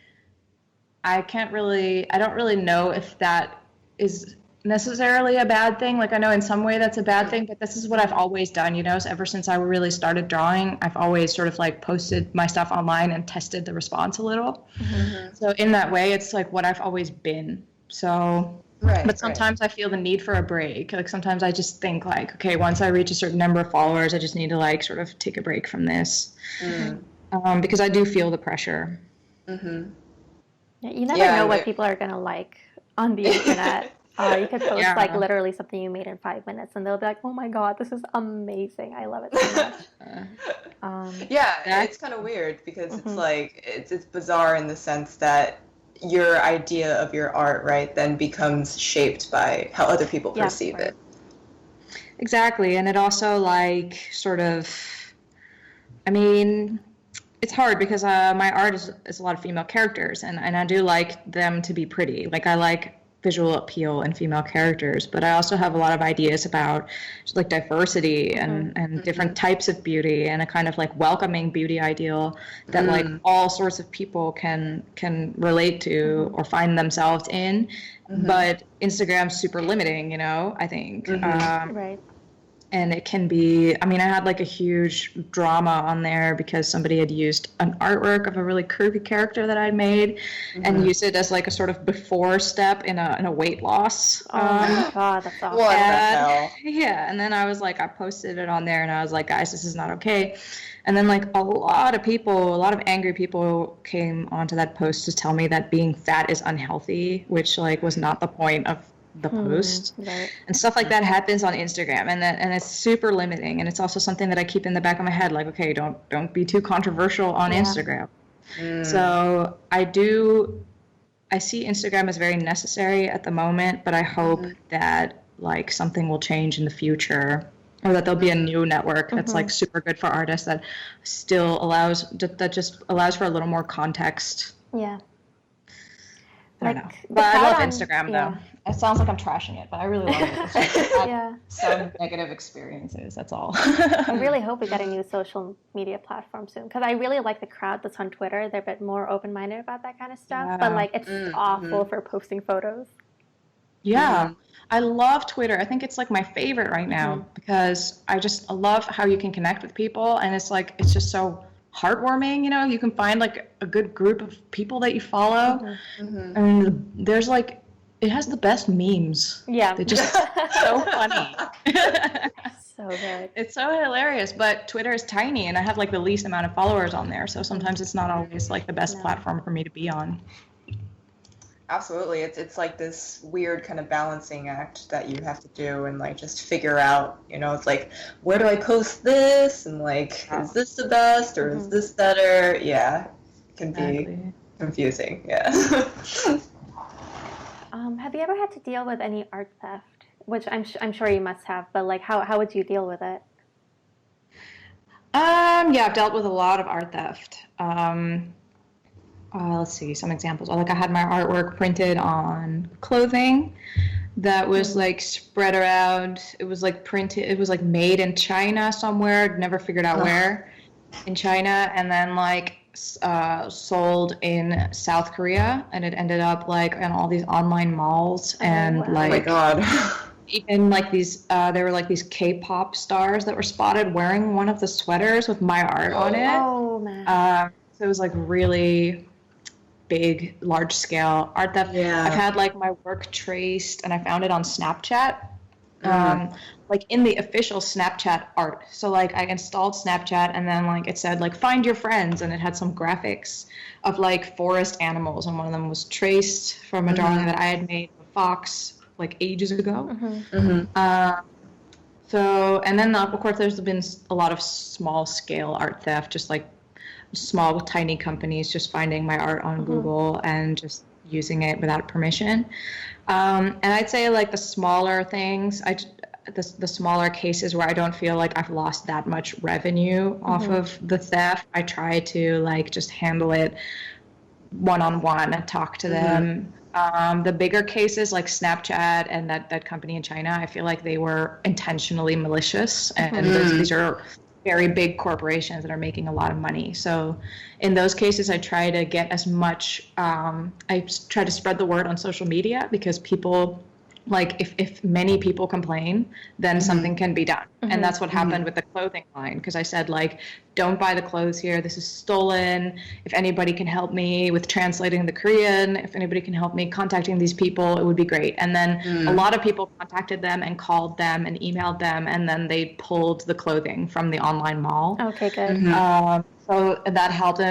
I don't really know if that is necessarily a bad thing. Like I know in some way that's a bad thing, but this is what I've always done, so ever since I really started drawing, I've always sort of like posted my stuff online and tested the response a little. So in that way, it's like what I've always been. So but sometimes I feel the need for a break. Like sometimes I just think like, okay, once I reach a certain number of followers, I just need to like sort of take a break from this. Because I do feel the pressure. Yeah, you never know what people are gonna like on the internet. You could post like literally something you made in 5 minutes, and they'll be like, "Oh my god, this is amazing! I love it so much." It's kind of weird because it's like it's bizarre in the sense that your idea of your art, right, then becomes shaped by how other people perceive it. Exactly, and it also like sort of, I mean, it's hard because my art is a lot of female characters, and I do like them to be pretty. Like I like visual appeal in female characters, but I also have a lot of ideas about like diversity and different types of beauty, and a kind of like welcoming beauty ideal that like all sorts of people can relate to or find themselves in. But Instagram's super limiting, I think. Right. And it can be, I mean, I had like a huge drama on there because somebody had used an artwork of a really curvy character that I'd made and used it as like a sort of before step in a weight loss. Oh my god, that's awesome. What the hell? Yeah, and then I was like, I posted it on there and I was like, guys, this is not okay. And then like a lot of angry people came onto that post to tell me that being fat is unhealthy, which like was not the point of the post. Right. And stuff like that happens on Instagram, and it's super limiting, and it's also something that I keep in the back of my head, like, okay, don't be too controversial on Instagram. So I see Instagram as very necessary at the moment, but I hope that like something will change in the future, or that there'll be a new network that's like super good for artists that still just allows for a little more context. Yeah. I don't know. But I love Instagram though. It sounds like I'm trashing it, but I really love it. It's just some negative experiences, that's all. I really hope we get a new social media platform soon, because I really like the crowd that's on Twitter. They're a bit more open-minded about that kind of stuff, but like it's awful for posting photos. Yeah, I love Twitter. I think it's like my favorite right now because I just love how you can connect with people, and it's like it's just so heartwarming. You can find like a good group of people that you follow, and there's like it has the best memes. Yeah. They're just so funny. So good. It's so hilarious, but Twitter is tiny and I have like the least amount of followers on there, so sometimes it's not always like the best platform for me to be on. Absolutely. It's like this weird kind of balancing act that you have to do and like just figure out, it's like, where do I post this? And like, is this the best or is this better? Yeah, it can be confusing. Yeah. Have you ever had to deal with any art theft? Which I'm sure you must have, but like how would you deal with it? Yeah, I've dealt with a lot of art theft. Let's see, some examples. Like I had my artwork printed on clothing that was like spread around. It was like printed, it was like made in China somewhere, never figured out where in China, and then like sold in South Korea, and it ended up like in all these online malls and like, oh my God. even like these there were like these K-pop stars that were spotted wearing one of the sweaters with my art on it. Oh man. So it was like really big, large scale art theft. Yeah. I've had like my work traced and I found it on Snapchat. Like in the official Snapchat art. So like I installed Snapchat and then like it said like find your friends, and it had some graphics of like forest animals, and one of them was traced from a drawing that I had made of a fox like ages ago. So, and then of course there's been a lot of small scale art theft, just like small tiny companies just finding my art on Google and just using it without permission. And I'd say like the smaller things, the smaller cases where I don't feel like I've lost that much revenue off of the theft, I try to like just handle it one-on-one and talk to them. The bigger cases like Snapchat and that company in China, I feel like they were intentionally malicious, and these are very big corporations that are making a lot of money. So in those cases, I try to get as much, I try to spread the word on social media, because people, like if many people complain, then something can be done. And that's what happened with the clothing line, because I said like, don't buy the clothes here, this is stolen. If anybody can help me with translating the Korean, if anybody can help me contacting these people, it would be great. And then a lot of people contacted them and called them and emailed them, and then they pulled the clothing from the online mall. Okay, good. So that helped. And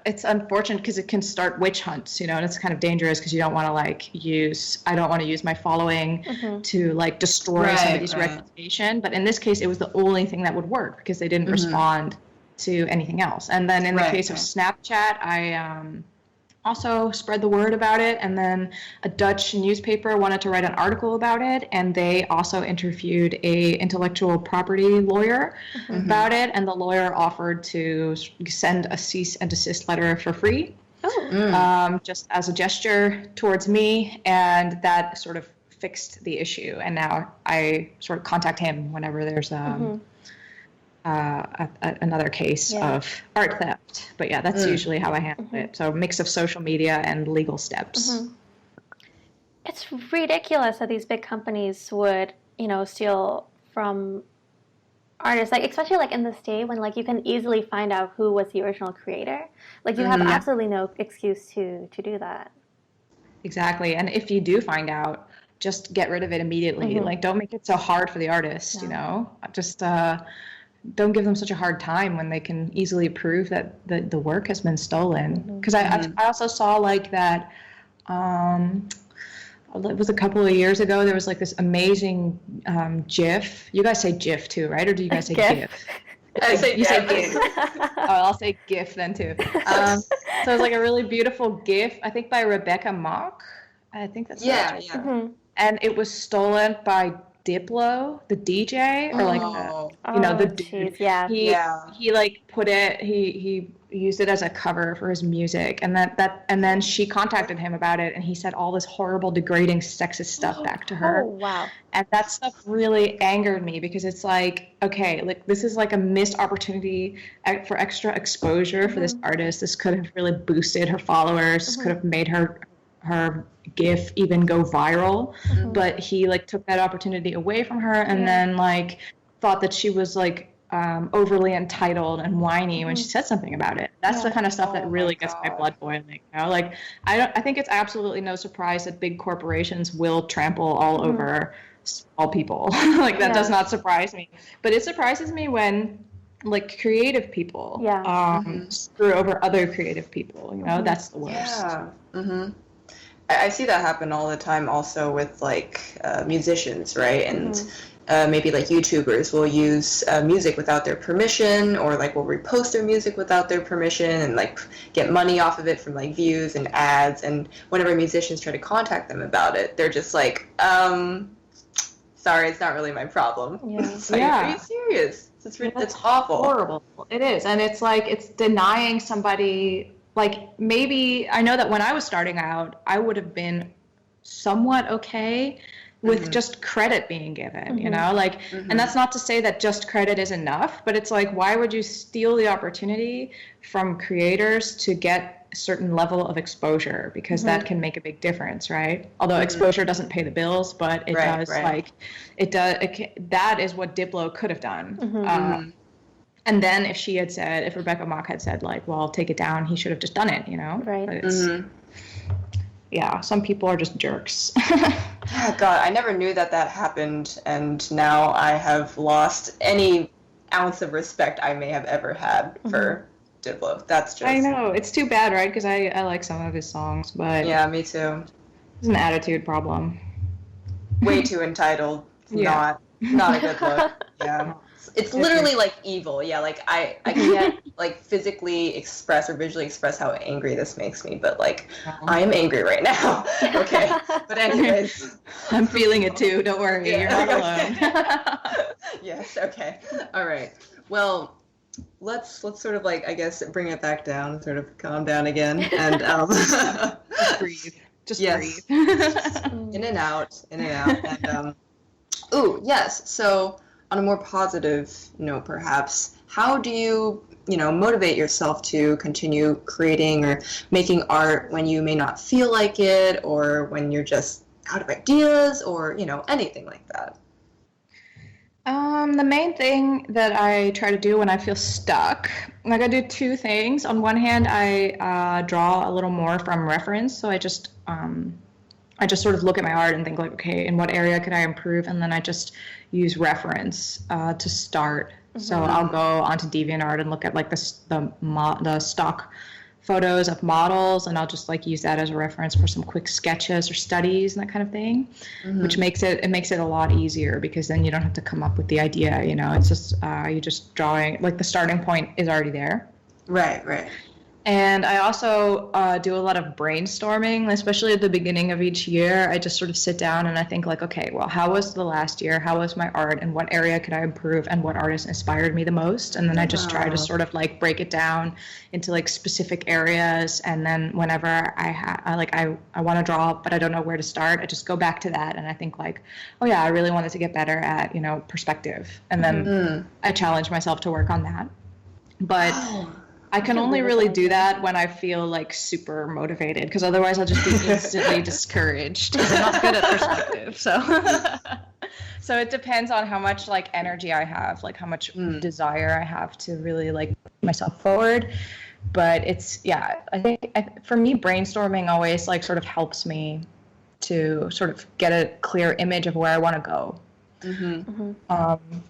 it's unfortunate because it can start witch hunts, and it's kind of dangerous because you don't want to I don't want to use my following to like destroy somebody's reputation. But in this case, it was the only thing that would work because they didn't respond to anything else. And then in the case of Snapchat, I also spread the word about it. And then a Dutch newspaper wanted to write an article about it, and they also interviewed a intellectual property lawyer about it. And the lawyer offered to send a cease and desist letter for free, just as a gesture towards me. And that sort of fixed the issue. And now I sort of contact him whenever there's another case of art theft. But yeah, that's usually how I handle it. So a mix of social media and legal steps. It's ridiculous that these big companies would, steal from artists, like especially like in this day when like you can easily find out who was the original creator. Like you have absolutely no excuse to do that. Exactly. And if you do find out, just get rid of it immediately. Like don't make it so hard for the artist, just don't give them such a hard time when they can easily prove that the work has been stolen. Because I also saw like that, it was a couple of years ago, there was like this amazing GIF. You guys say GIF too, right? Or do you guys say GIF? I say say GIF. Oh, I'll say GIF then too. So it was like a really beautiful GIF, I think by Rebecca Mock. I think that's And it was stolen by Diplo, the DJ, or like the dude. He like put it. He used it as a cover for his music, and and then she contacted him about it, and he said all this horrible, degrading, sexist stuff back to her. Oh wow! And that stuff really angered me because it's like, okay, like this is like a missed opportunity for extra exposure for this artist. This could have really boosted her followers. This could have made her GIF even go viral, but he like took that opportunity away from her, and then like thought that she was like overly entitled and whiny when she says something about it. That's the kind of stuff that really gets my blood boiling. You know, like I think it's absolutely no surprise that big corporations will trample all over small people. Like that does not surprise me. But it surprises me when like creative people screw over other creative people. You know, that's the worst. Yeah. I see that happen all the time also with like musicians, right? And maybe like YouTubers will use music without their permission, or like will repost their music without their permission and like get money off of it from like views and ads. And whenever musicians try to contact them about it, they're just like, sorry, it's not really my problem. It's like, are you serious? It's awful. Horrible. It is. And it's like, it's denying somebody. Like, maybe, I know that when I was starting out, I would have been somewhat okay with just credit being given, you know? Like, and that's not to say that just credit is enough, but it's like, why would you steal the opportunity from creators to get a certain level of exposure? Because that can make a big difference, right? Although exposure doesn't pay the bills, but it does, like, that is what Diplo could have done. And then if Rebecca Mock had said, like, well, take it down, he should have just done it, you know? Right. But it's, yeah, some people are just jerks. Yeah, God, I never knew that happened, and now I have lost any ounce of respect I may have ever had for Diplo. That's just... I know, it's too bad, right? Because I like some of his songs, but... Yeah, me too. It's an attitude problem. Way too entitled. Not a good look. Yeah. It's literally like evil. Yeah, like I can't like physically express or visually express how angry this makes me, but like I am angry right now. Okay. But anyways, I'm feeling it too. Don't worry. You're not alone. Yes, okay. All right. Well, let's sort of like, I guess, bring it back down, sort of calm down again, and just breathe. Just breathe. In and out, and ooh, yes. So on a more positive note, perhaps, how do you, motivate yourself to continue creating or making art when you may not feel like it, or when you're just out of ideas, or, anything like that? The main thing that I try to do when I feel stuck, like I do two things. On one hand, I draw a little more from reference. So I just sort of look at my art and think like, okay, in what area could I improve? And then I just use reference to start. So I'll go onto DeviantArt and look at like the stock photos of models, and I'll just like use that as a reference for some quick sketches or studies and that kind of thing, which makes it a lot easier, because then you don't have to come up with the idea. It's just you just drawing, like the starting point is already there. Right. And I also do a lot of brainstorming, especially at the beginning of each year. I just sort of sit down and I think like, okay, well, how was the last year? How was my art? And what area could I improve? And what artist inspired me the most? And then I just try to sort of like break it down into like specific areas. And then whenever I want to draw, but I don't know where to start, I just go back to that. And I think like, oh yeah, I really wanted to get better at, perspective. And then I challenge myself to work on that. But I can only really do that when I feel like super motivated, because otherwise I'll just be instantly discouraged. I'm not good at perspective. So it depends on how much like energy I have, like how much desire I have to really like put myself forward. But it's, I think for me, brainstorming always like sort of helps me to sort of get a clear image of where I want to go.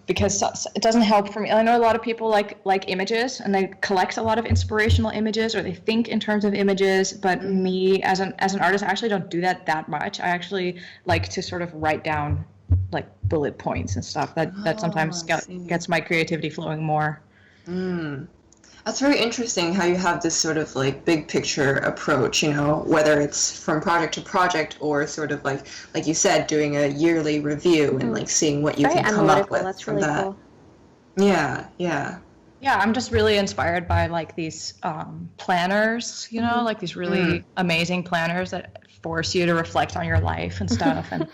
Because it doesn't help for me. I know a lot of people like images, and they collect a lot of inspirational images, or they think in terms of images, but me as an artist, I actually don't do that much. I actually like to sort of write down like bullet points and stuff that sometimes gets my creativity flowing more. That's very interesting how you have this sort of like big picture approach, whether it's from project to project, or sort of like you said, doing a yearly review and like seeing what you can come up with. That's from really that. Cool. Yeah. Yeah, I'm just really inspired by like these planners, like these really amazing planners that force you to reflect on your life and stuff, and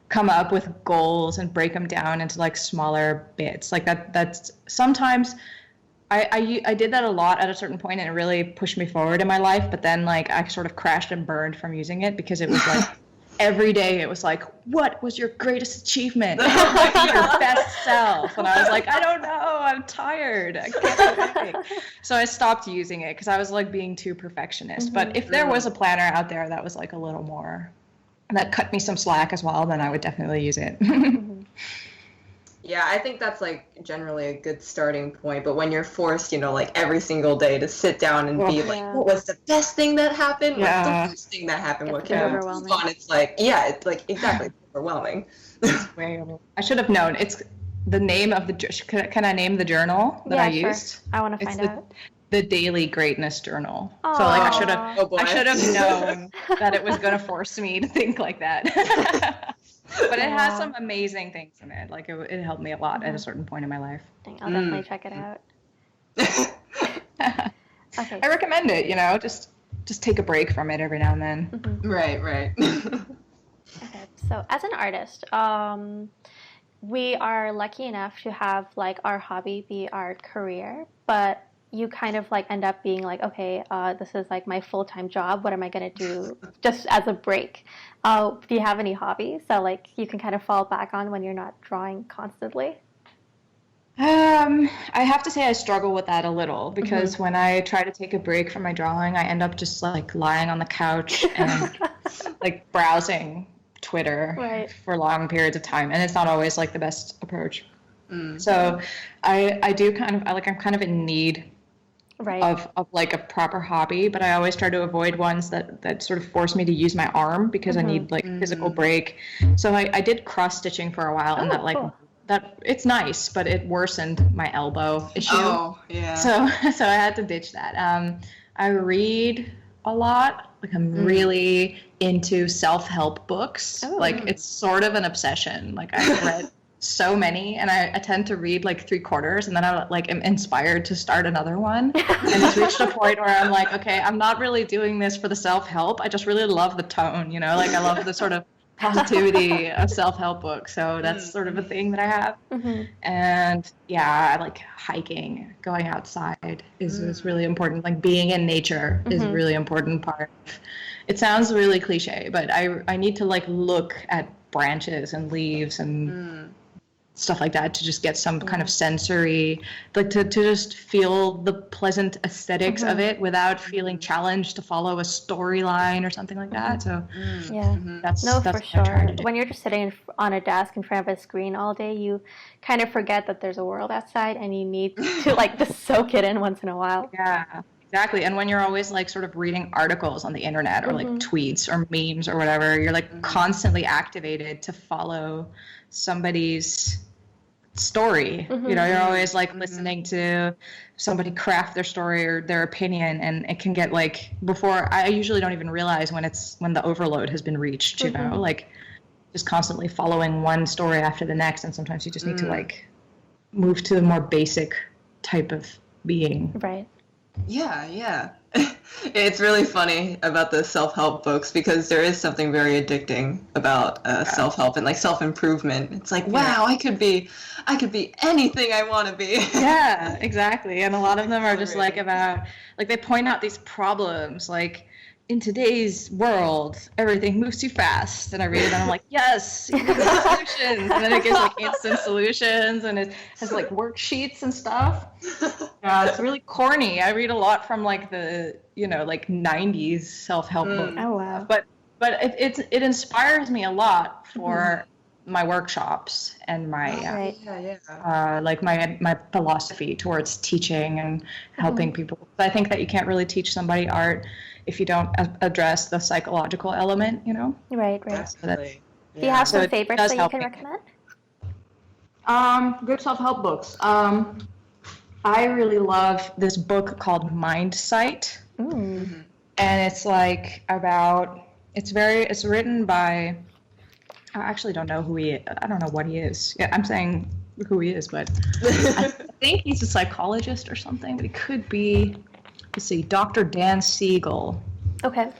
come up with goals and break them down into like smaller bits. Like that's sometimes I did that a lot at a certain point, and it really pushed me forward in my life. But then like I sort of crashed and burned from using it, because it was like every day it was like, what was your greatest achievement? How to be your best self? And I was like, I don't know. I'm tired. I can't do anything. So I stopped using it because I was like being too perfectionist. But if there was a planner out there that was like a little more, that cut me some slack as well, then I would definitely use it. Yeah, I think that's like generally a good starting point. But when you're forced, like every single day to sit down and be like, what was the best thing that happened? Yeah. What's the worst thing that happened? What can I improve on? It's like, it's like exactly overwhelming. I should have known. It's the name of the. Can I name the journal that I used? I want to find out. The Daily Greatness Journal. Aww. So like I should have known that it was going to force me to think like that. But it has some amazing things in it. Like it helped me a lot at a certain point in my life. I'll definitely check it out. Okay. I recommend it. Just take a break from it every now and then. Right. Okay. So as an artist, we are lucky enough to have like our hobby be our career, but you kind of like end up being like, okay, this is like my full-time job. What am I going to do just as a break? Do you have any hobbies that like you can kind of fall back on when you're not drawing constantly? I have to say I struggle with that a little because when I try to take a break from my drawing, I end up just like lying on the couch and like browsing Twitter for long periods of time. And it's not always like the best approach. So I do I'm kind of in need of like a proper hobby, but I always try to avoid ones that sort of force me to use my arm because I need like physical break. So I did cross stitching for a while, and that it's nice, but it worsened my elbow issue. Oh, yeah. So I had to ditch that. I read a lot. Like I'm really into self-help books. Like it's sort of an obsession. Like I've read so many, and I tend to read like 3/4, and then I like am inspired to start another one. And it's reached a point where I'm like, okay, I'm not really doing this for the self-help. I just really love the tone, like I love the sort of positivity of self-help books. So that's sort of a thing that I have. And I like hiking, going outside is really important. Like being in nature is a really important part. It sounds really cliche, but I need to like look at branches and leaves and stuff like that to just get some kind of sensory, like to just feel the pleasant aesthetics of it without feeling challenged to follow a storyline or something like that. So that's for sure. When you're just sitting on a desk in front of a screen all day, you kind of forget that there's a world outside, and you need to like just soak it in once in a while. Yeah. Exactly. And when you're always like sort of reading articles on the internet or like tweets or memes or whatever, you're like constantly activated to follow somebody's story. You're always like listening to somebody craft their story or their opinion, and it can get like, before I usually don't even realize when the overload has been reached, like just constantly following one story after the next, and sometimes you just need to like move to a more basic type of being. Right. Yeah. It's really funny about the self-help books because there is something very addicting about self-help and like self-improvement. It's like, wow, I could be anything I want to be. Yeah, exactly. And a lot of them are just like about, like they point out these problems, like in today's world, everything moves too fast. And I read it and I'm like, yes, solutions. And then it gives like instant solutions, and it has like worksheets and stuff. It's really corny. I read a lot from like the, like 90s self-help books. Oh, wow. But it inspires me a lot for my workshops and my like my philosophy towards teaching and helping people. I think that you can't really teach somebody art if you don't address the psychological element, Right. Definitely. Do you have some favorites that you can recommend? Good self-help books. I really love this book called Mind Sight. And it's like it's written by, I actually don't know who he is. I don't know what he is. Yeah, I'm saying who he is, but I think he's a psychologist or something, but he could be, let's see, Dr. Dan Siegel. Okay.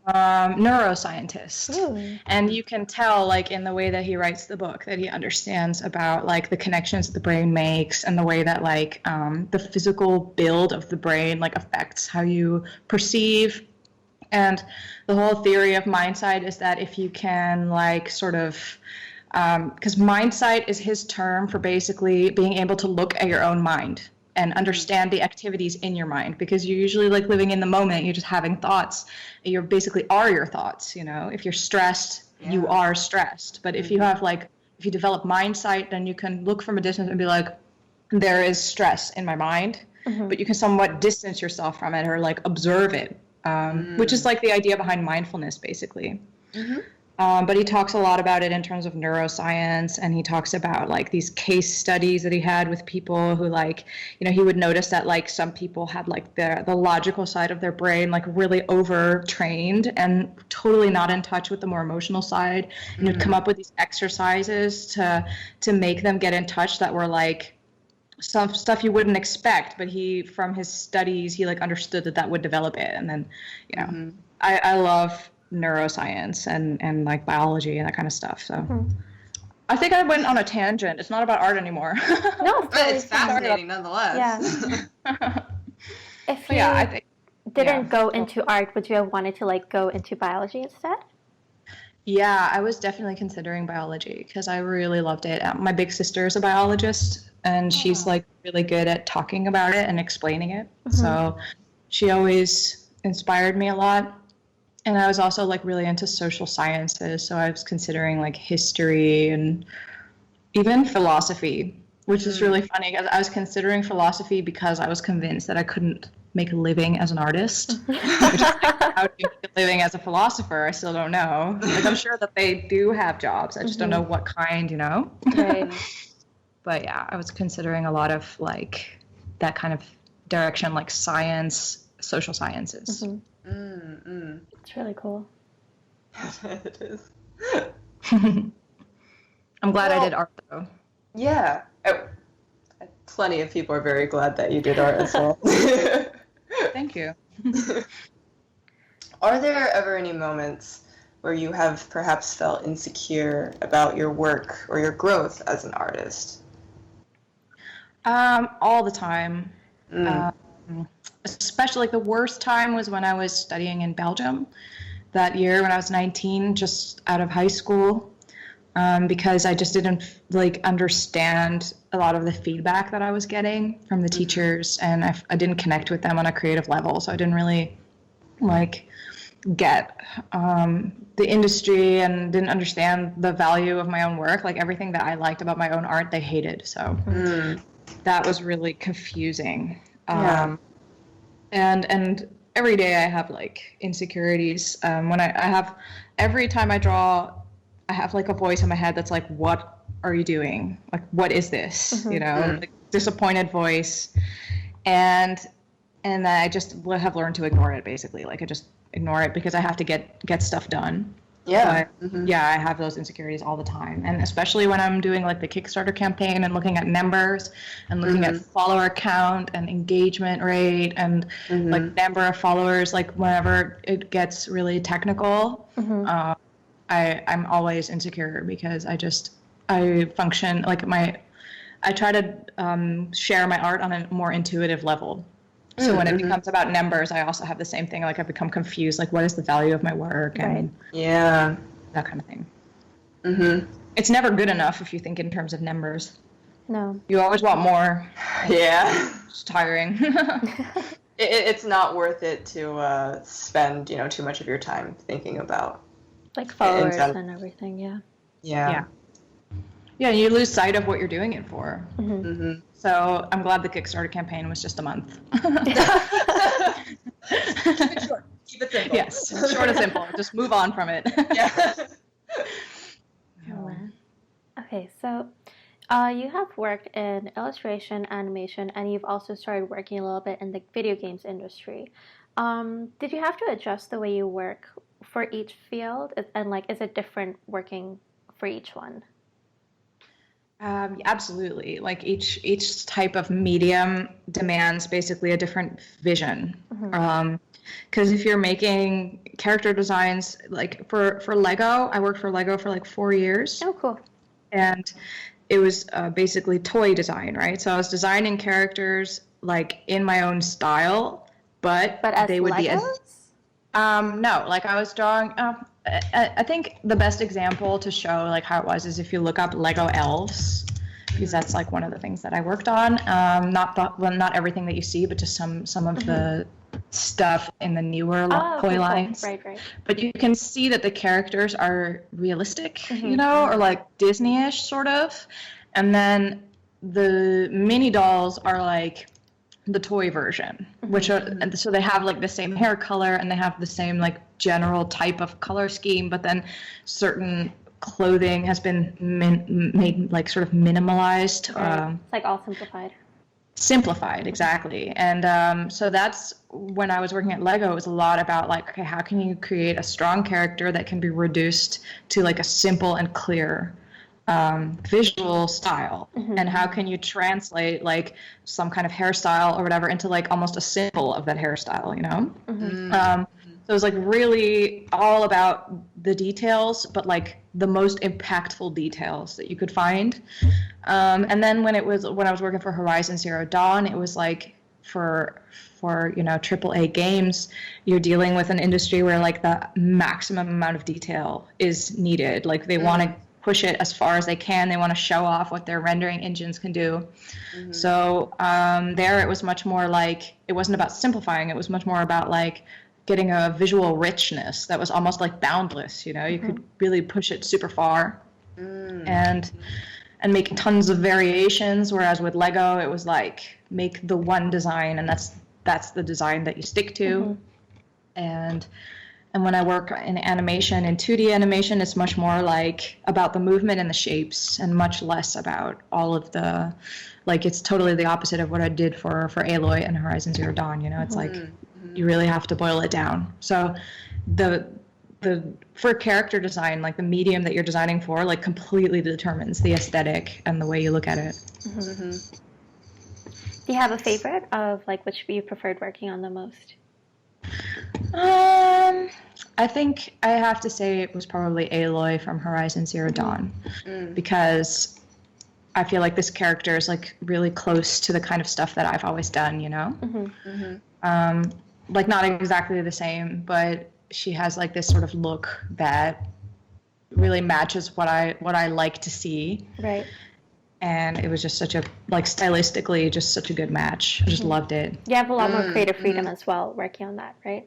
Neuroscientist. And you can tell like in the way that he writes the book that he understands about like the connections that the brain makes and the way that like the physical build of the brain like affects how you perceive And the whole theory of mindsight is that if you can like sort of, because mindsight is his term for basically being able to look at your own mind and understand the activities in your mind, because you're usually like living in the moment, you're just having thoughts. You basically are your thoughts, you know. If you're stressed, you are stressed. But if you have like, if you develop mindsight, then you can look from a distance and be like, there is stress in my mind, but you can somewhat distance yourself from it or like observe it, which is like the idea behind mindfulness, basically. But he talks a lot about it in terms of neuroscience, and he talks about like these case studies that he had with people who like, you know, he would notice that like some people had like the logical side of their brain like really overtrained and totally not in touch with the more emotional side, and he'd come up with these exercises to make them get in touch that were like some stuff you wouldn't expect, but he, from his studies, he like understood that would develop it. And then, you know, I love neuroscience and like biology and that kind of stuff. So I think I went on a tangent. It's not about art anymore. No, But it's fascinating nonetheless. Yeah. If you yeah, I think, didn't go into art, would you have wanted to like go into biology instead? Yeah, I was definitely considering biology because I really loved it. My big sister is a biologist, and she's like really good at talking about it and explaining it. So she always inspired me a lot. And I was also like really into social sciences, so I was considering like history and even philosophy, which is really funny because I was considering philosophy because I was convinced that I couldn't make a living as an artist. Which is like, how do you make a living as a philosopher? I still don't know. Like, I'm sure that they do have jobs. I just don't know what kind, you know? Right. But yeah, I was considering a lot of like that kind of direction, like science, social sciences. It's really cool. It is. I'm glad I did art though. Yeah. Plenty of people are very glad that you did art as well. Thank you. Are there ever any moments where you have perhaps felt insecure about your work or your growth as an artist? All the time. Especially like the worst time was when I was studying in Belgium that year when I was 19, just out of high school, because I just didn't like understand a lot of the feedback that I was getting from the teachers, and I didn't connect with them on a creative level, so I didn't really like get the industry and didn't understand the value of my own work. Like everything that I liked about my own art, they hated. So that was really confusing. And every day I have like insecurities. When I have, every time I draw, I have like a voice in my head that's like, what are you doing? Like, what is this? You know, like disappointed voice. And then I just have learned to ignore it, basically. Like I just ignore it because I have to get stuff done. Yeah. But, yeah, I have those insecurities all the time. And especially when I'm doing like the Kickstarter campaign and looking at numbers and looking at follower count and engagement rate and like number of followers, like whenever it gets really technical, I'm always insecure because I function like I try to share my art on a more intuitive level. So when it becomes about numbers, I also have the same thing. Like I become confused. Like, what is the value of my work? And that kind of thing. It's never good enough if you think in terms of numbers. No. You always want more. Yeah. It's tiring. It's not worth it to spend, too much of your time thinking about. Like followers and everything, Yeah. Yeah, you lose sight of what you're doing it for. So I'm glad the Kickstarter campaign was just a month. Keep it short. Keep it simple. Yes, short and simple. Just move on from it. Yeah. Okay, so you have worked in illustration, animation, and you've also started working a little bit in the video games industry. Did you have to adjust the way you work for each field? And like, is it different working for each one? Absolutely. Like each type of medium demands basically a different vision. Because if you're making character designs, like for Lego, I worked for Lego for like 4 years. Oh, cool. And it was basically toy design, right? So I was designing characters like in my own style, but as they would Legos? No, like I was drawing. I think the best example to show like how it was is if you look up Lego Elves, because that's like one of the things that I worked on. Not everything that you see, but just some of the stuff in the newer toy lines. Right, right. But you can see that the characters are realistic, you know, or like Disney-ish sort of. And then the mini dolls are like the toy version, which are, and so they have like the same hair color and they have the same like general type of color scheme, but then certain clothing has been made like sort of minimalized. Right. It's like all simplified. Simplified, exactly. And so that's when I was working at Lego, it was a lot about like, okay, how can you create a strong character that can be reduced to like a simple and clear visual style, and how can you translate like some kind of hairstyle or whatever into like almost a symbol of that hairstyle, you know? So it was like really all about the details, but like the most impactful details that you could find. And then when I was working for Horizon Zero Dawn, it was like for you know, AAA games, you're dealing with an industry where like the maximum amount of detail is needed. Like they want to push it as far as they can. They want to show off what their rendering engines can do. So there it was much more like, it wasn't about simplifying, it was much more about like getting a visual richness that was almost like boundless, you know, you could really push it super far and make tons of variations, whereas with Lego it was like make the one design and that's the design that you stick to. And when I work in animation, in 2D animation, it's much more like about the movement and the shapes and much less about all of the, like it's totally the opposite of what I did for Aloy and Horizon Zero Dawn, you know, it's like you really have to boil it down. So for character design, like the medium that you're designing for, like completely determines the aesthetic and the way you look at it. Do you have a favorite of like which you preferred working on the most? I think I have to say it was probably Aloy from Horizon Zero Dawn, because I feel like this character is like really close to the kind of stuff that I've always done, you know? Like not exactly the same, but she has like this sort of look that really matches what I like to see. Right. And it was just such a, like stylistically, just such a good match. I just loved it. You have a lot more creative freedom as well working on that, right?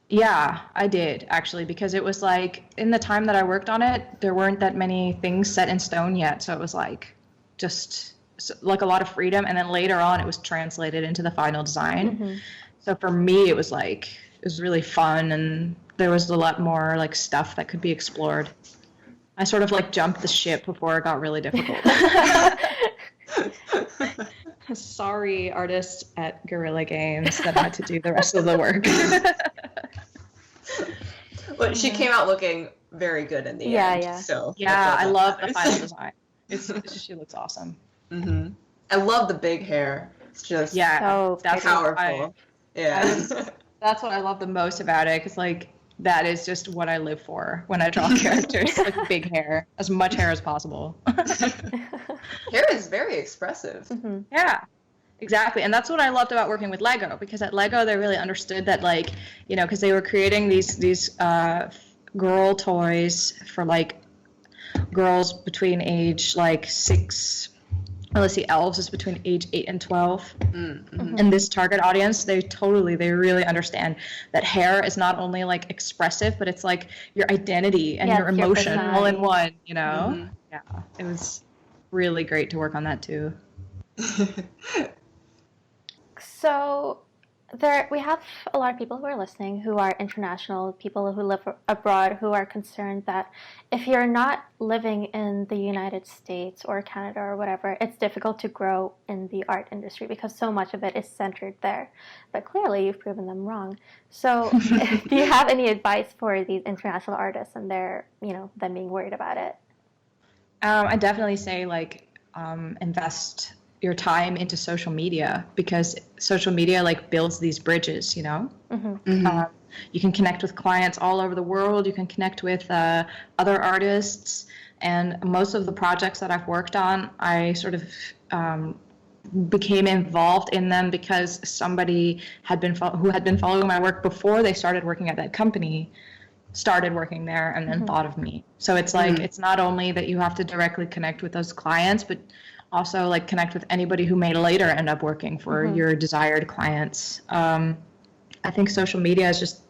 Yeah, I did actually, because it was like in the time that I worked on it, there weren't that many things set in stone yet. So it was like just like a lot of freedom. And then later on, it was translated into the final design. So for me, it was like, it was really fun. And there was a lot more like stuff that could be explored. I sort of like jumped the ship before it got really difficult. Sorry, artists at Guerrilla Games that had to do the rest of the work. Well, she came out looking very good in the end. Yeah. So yeah, I love the final design. She looks awesome. I love the big hair. It's just so that's powerful. That's what I love the most about it, because like that is just what I live for when I draw characters, like big hair, as much hair as possible. Hair is very expressive. Yeah, exactly. And that's what I loved about working with Lego, because at Lego they really understood that, like, you know, because they were creating these girl toys for like girls between age like 6. Well, let's see, Elves is between age 8 and 12. And this target audience, they really understand that hair is not only like expressive, but it's like your identity and your emotion all in one, you know? Yeah, it was really great to work on that too. So we have a lot of people who are listening who are international, people who live abroad, who are concerned that if you're not living in the United States or Canada or whatever, it's difficult to grow in the art industry because so much of it is centered there. But clearly you've proven them wrong. So do you have any advice for these international artists and their, you know, them being worried about it? I definitely say like invest your time into social media, because social media like builds these bridges, you know. You can connect with clients all over the world, you can connect with other artists, and most of the projects that I've worked on, I sort of became involved in them because somebody who had been following my work before they started working at that company started working there and then thought of me. So it's like, it's not only that you have to directly connect with those clients, but also like connect with anybody who may later end up working for your desired clients. I think social media is just,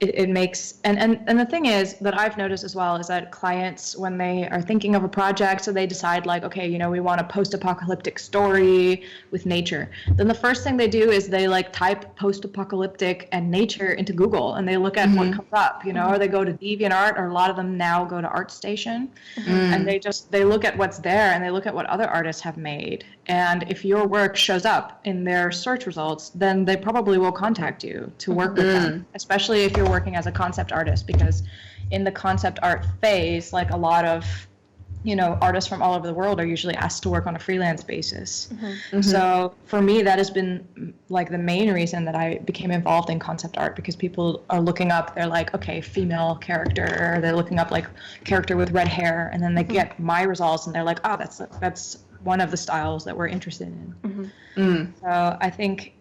it makes, and the thing is that I've noticed as well is that clients, when they are thinking of a project, so they decide like, okay, you know, we want a post-apocalyptic story with nature. Then the first thing they do is they like type post-apocalyptic and nature into Google, and they look at what comes up, you know, or they go to DeviantArt, or a lot of them now go to ArtStation, and they look at what's there, and they look at what other artists have made. And if your work shows up in their search results, then they probably will contact you to work with them, especially if you're working as a concept artist, because in the concept art phase, like a lot of, you know, artists from all over the world are usually asked to work on a freelance basis. So for me, that has been like the main reason that I became involved in concept art, because people are looking up, they're like, okay, female character, or they're looking up like character with red hair, and then they get my results and they're like, oh, that's one of the styles that we're interested in. So I think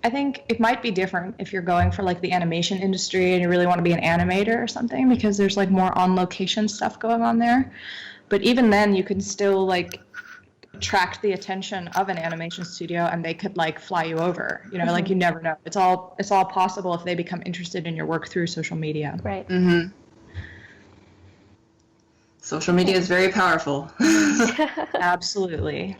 it might be different if you're going for like the animation industry and you really want to be an animator or something, because there's like more on location stuff going on there. But even then you can still like attract the attention of an animation studio and they could like fly you over, you know, like you never know. It's all possible if they become interested in your work through social media. Right. Social media is very powerful. Absolutely.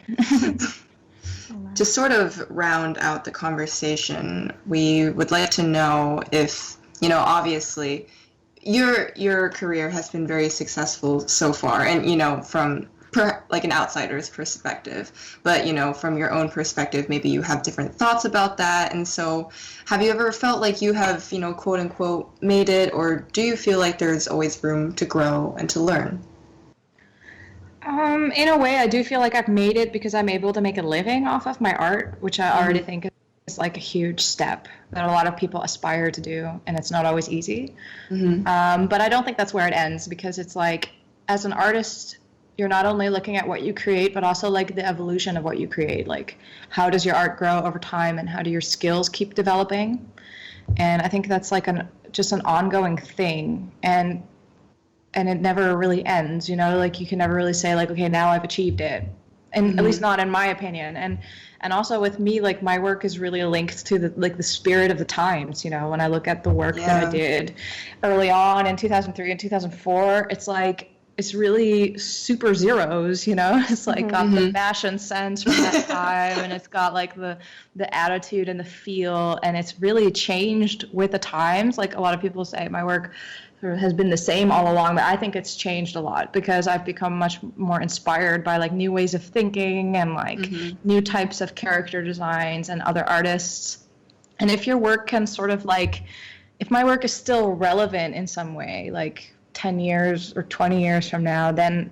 To sort of round out the conversation, we would like to know if, you know, obviously your career has been very successful so far, and, you know, from like an outsider's perspective, but, you know, from your own perspective, maybe you have different thoughts about that. And so have you ever felt like you have, you know, quote unquote, made it, or do you feel like there's always room to grow and to learn? In a way, I do feel like I've made it because I'm able to make a living off of my art, which I already think is like a huge step that a lot of people aspire to do, and it's not always easy. But I don't think that's where it ends, because it's like, as an artist, you're not only looking at what you create, but also like the evolution of what you create. Like, how does your art grow over time, and how do your skills keep developing? And I think that's like just an ongoing thing. And it never really ends, you know, like you can never really say like, okay, now I've achieved it. And at least not in my opinion. And also with me, like my work is really linked to the spirit of the times, you know, when I look at the work that I did early on in 2003 and 2004, it's like, it's really super zeros, you know, it's like got the fashion sense from that time, and it's got like the attitude and the feel, and it's really changed with the times. Like a lot of people say my work has been the same all along, but I think it's changed a lot because I've become much more inspired by like new ways of thinking and like new types of character designs and other artists. And if your work can sort of like, if my work is still relevant in some way, like 10 years or 20 years from now, then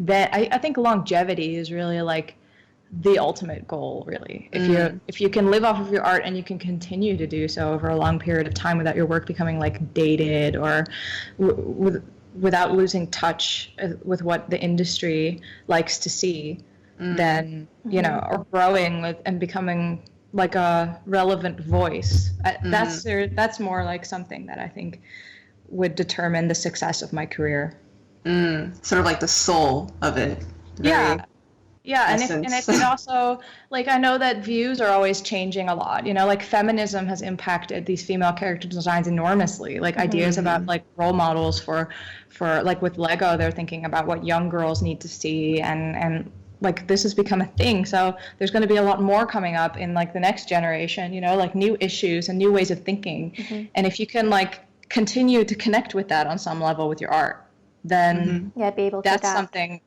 I think longevity is really like the ultimate goal, really. If you can live off of your art and you can continue to do so over a long period of time without your work becoming like dated or without losing touch with what the industry likes to see, then, you know, or growing with and becoming like a relevant voice. That's more like something that I think would determine the success of my career. Sort of like the soul of it. Yeah, and it also, like, I know that views are always changing a lot, you know, like feminism has impacted these female character designs enormously, like ideas about like role models for like with Lego, they're thinking about what young girls need to see, and like this has become a thing. So there's going to be a lot more coming up in like the next generation, you know, like new issues and new ways of thinking. And if you can like continue to connect with that on some level with your art, then be able to that's something.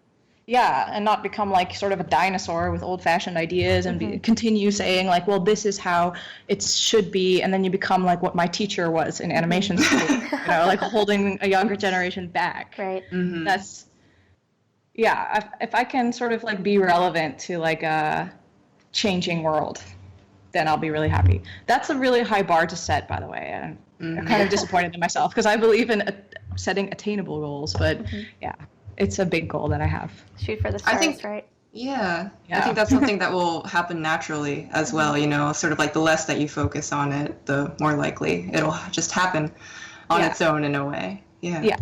Yeah, and not become like sort of a dinosaur with old-fashioned ideas and continue saying like, well, this is how it should be, and then you become like what my teacher was in animation school, you know, like holding a younger generation back. Right. That's, yeah, if I can sort of like be relevant to like a changing world, then I'll be really happy. That's a really high bar to set, by the way, and I'm kind of disappointed in myself because I believe in setting attainable goals, but yeah. It's a big goal that I have. Shoot for the stars, right? Yeah. Yeah. I think that's something that will happen naturally as well, you know, sort of like the less that you focus on it, the more likely it'll just happen on its own in a way. Yeah. Yeah.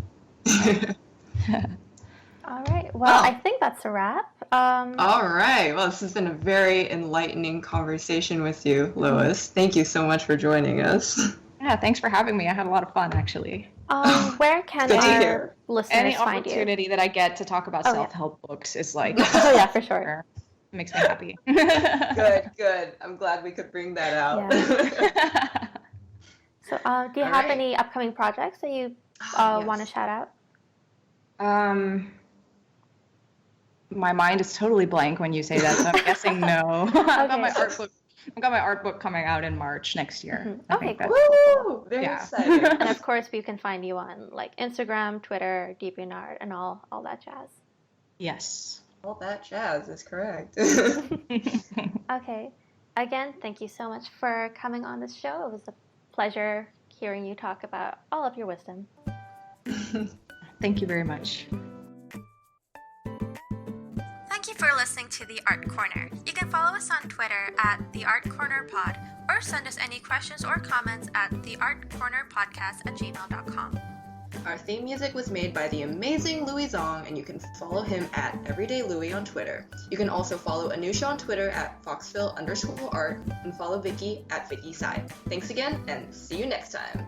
All right. Well, I think that's a wrap. All right. Well, this has been a very enlightening conversation with you, Lois. Thank you so much for joining us. Yeah, thanks for having me. I had a lot of fun, actually. Where can Good to our hear. listeners Any find you? opportunity that I get to talk about Oh, yeah. self-help books is like, Oh, yeah, for sure. it makes me happy. Good. I'm glad we could bring that out. Yeah. So, do you All have right. any upcoming projects that you Yes. want to shout out? My mind is totally blank when you say that, so I'm guessing no. I've got my Okay. art book. I've got my art book coming out in March next year. Mhm. I Okay, think cool. that's- Woo! Very Yeah. exciting. And of course, we can find you on like Instagram, Twitter, DeviantArt, and all that jazz. Yes. All that jazz is correct. Okay. Again, thank you so much for coming on this show. It was a pleasure hearing you talk about all of your wisdom. Thank you very much. Thank you for listening to The Art Corner. You can follow us on Twitter at The Art Corner Pod, or send us any questions or comments at theartcornerpodcast@gmail.com. Our theme music was made by the amazing Louis Zong, and you can follow him at EverydayLouis on Twitter. You can also follow Anoosha on Twitter at Foxville_art and follow Vicki at Vicki Tsai. Thanks again, and see you next time.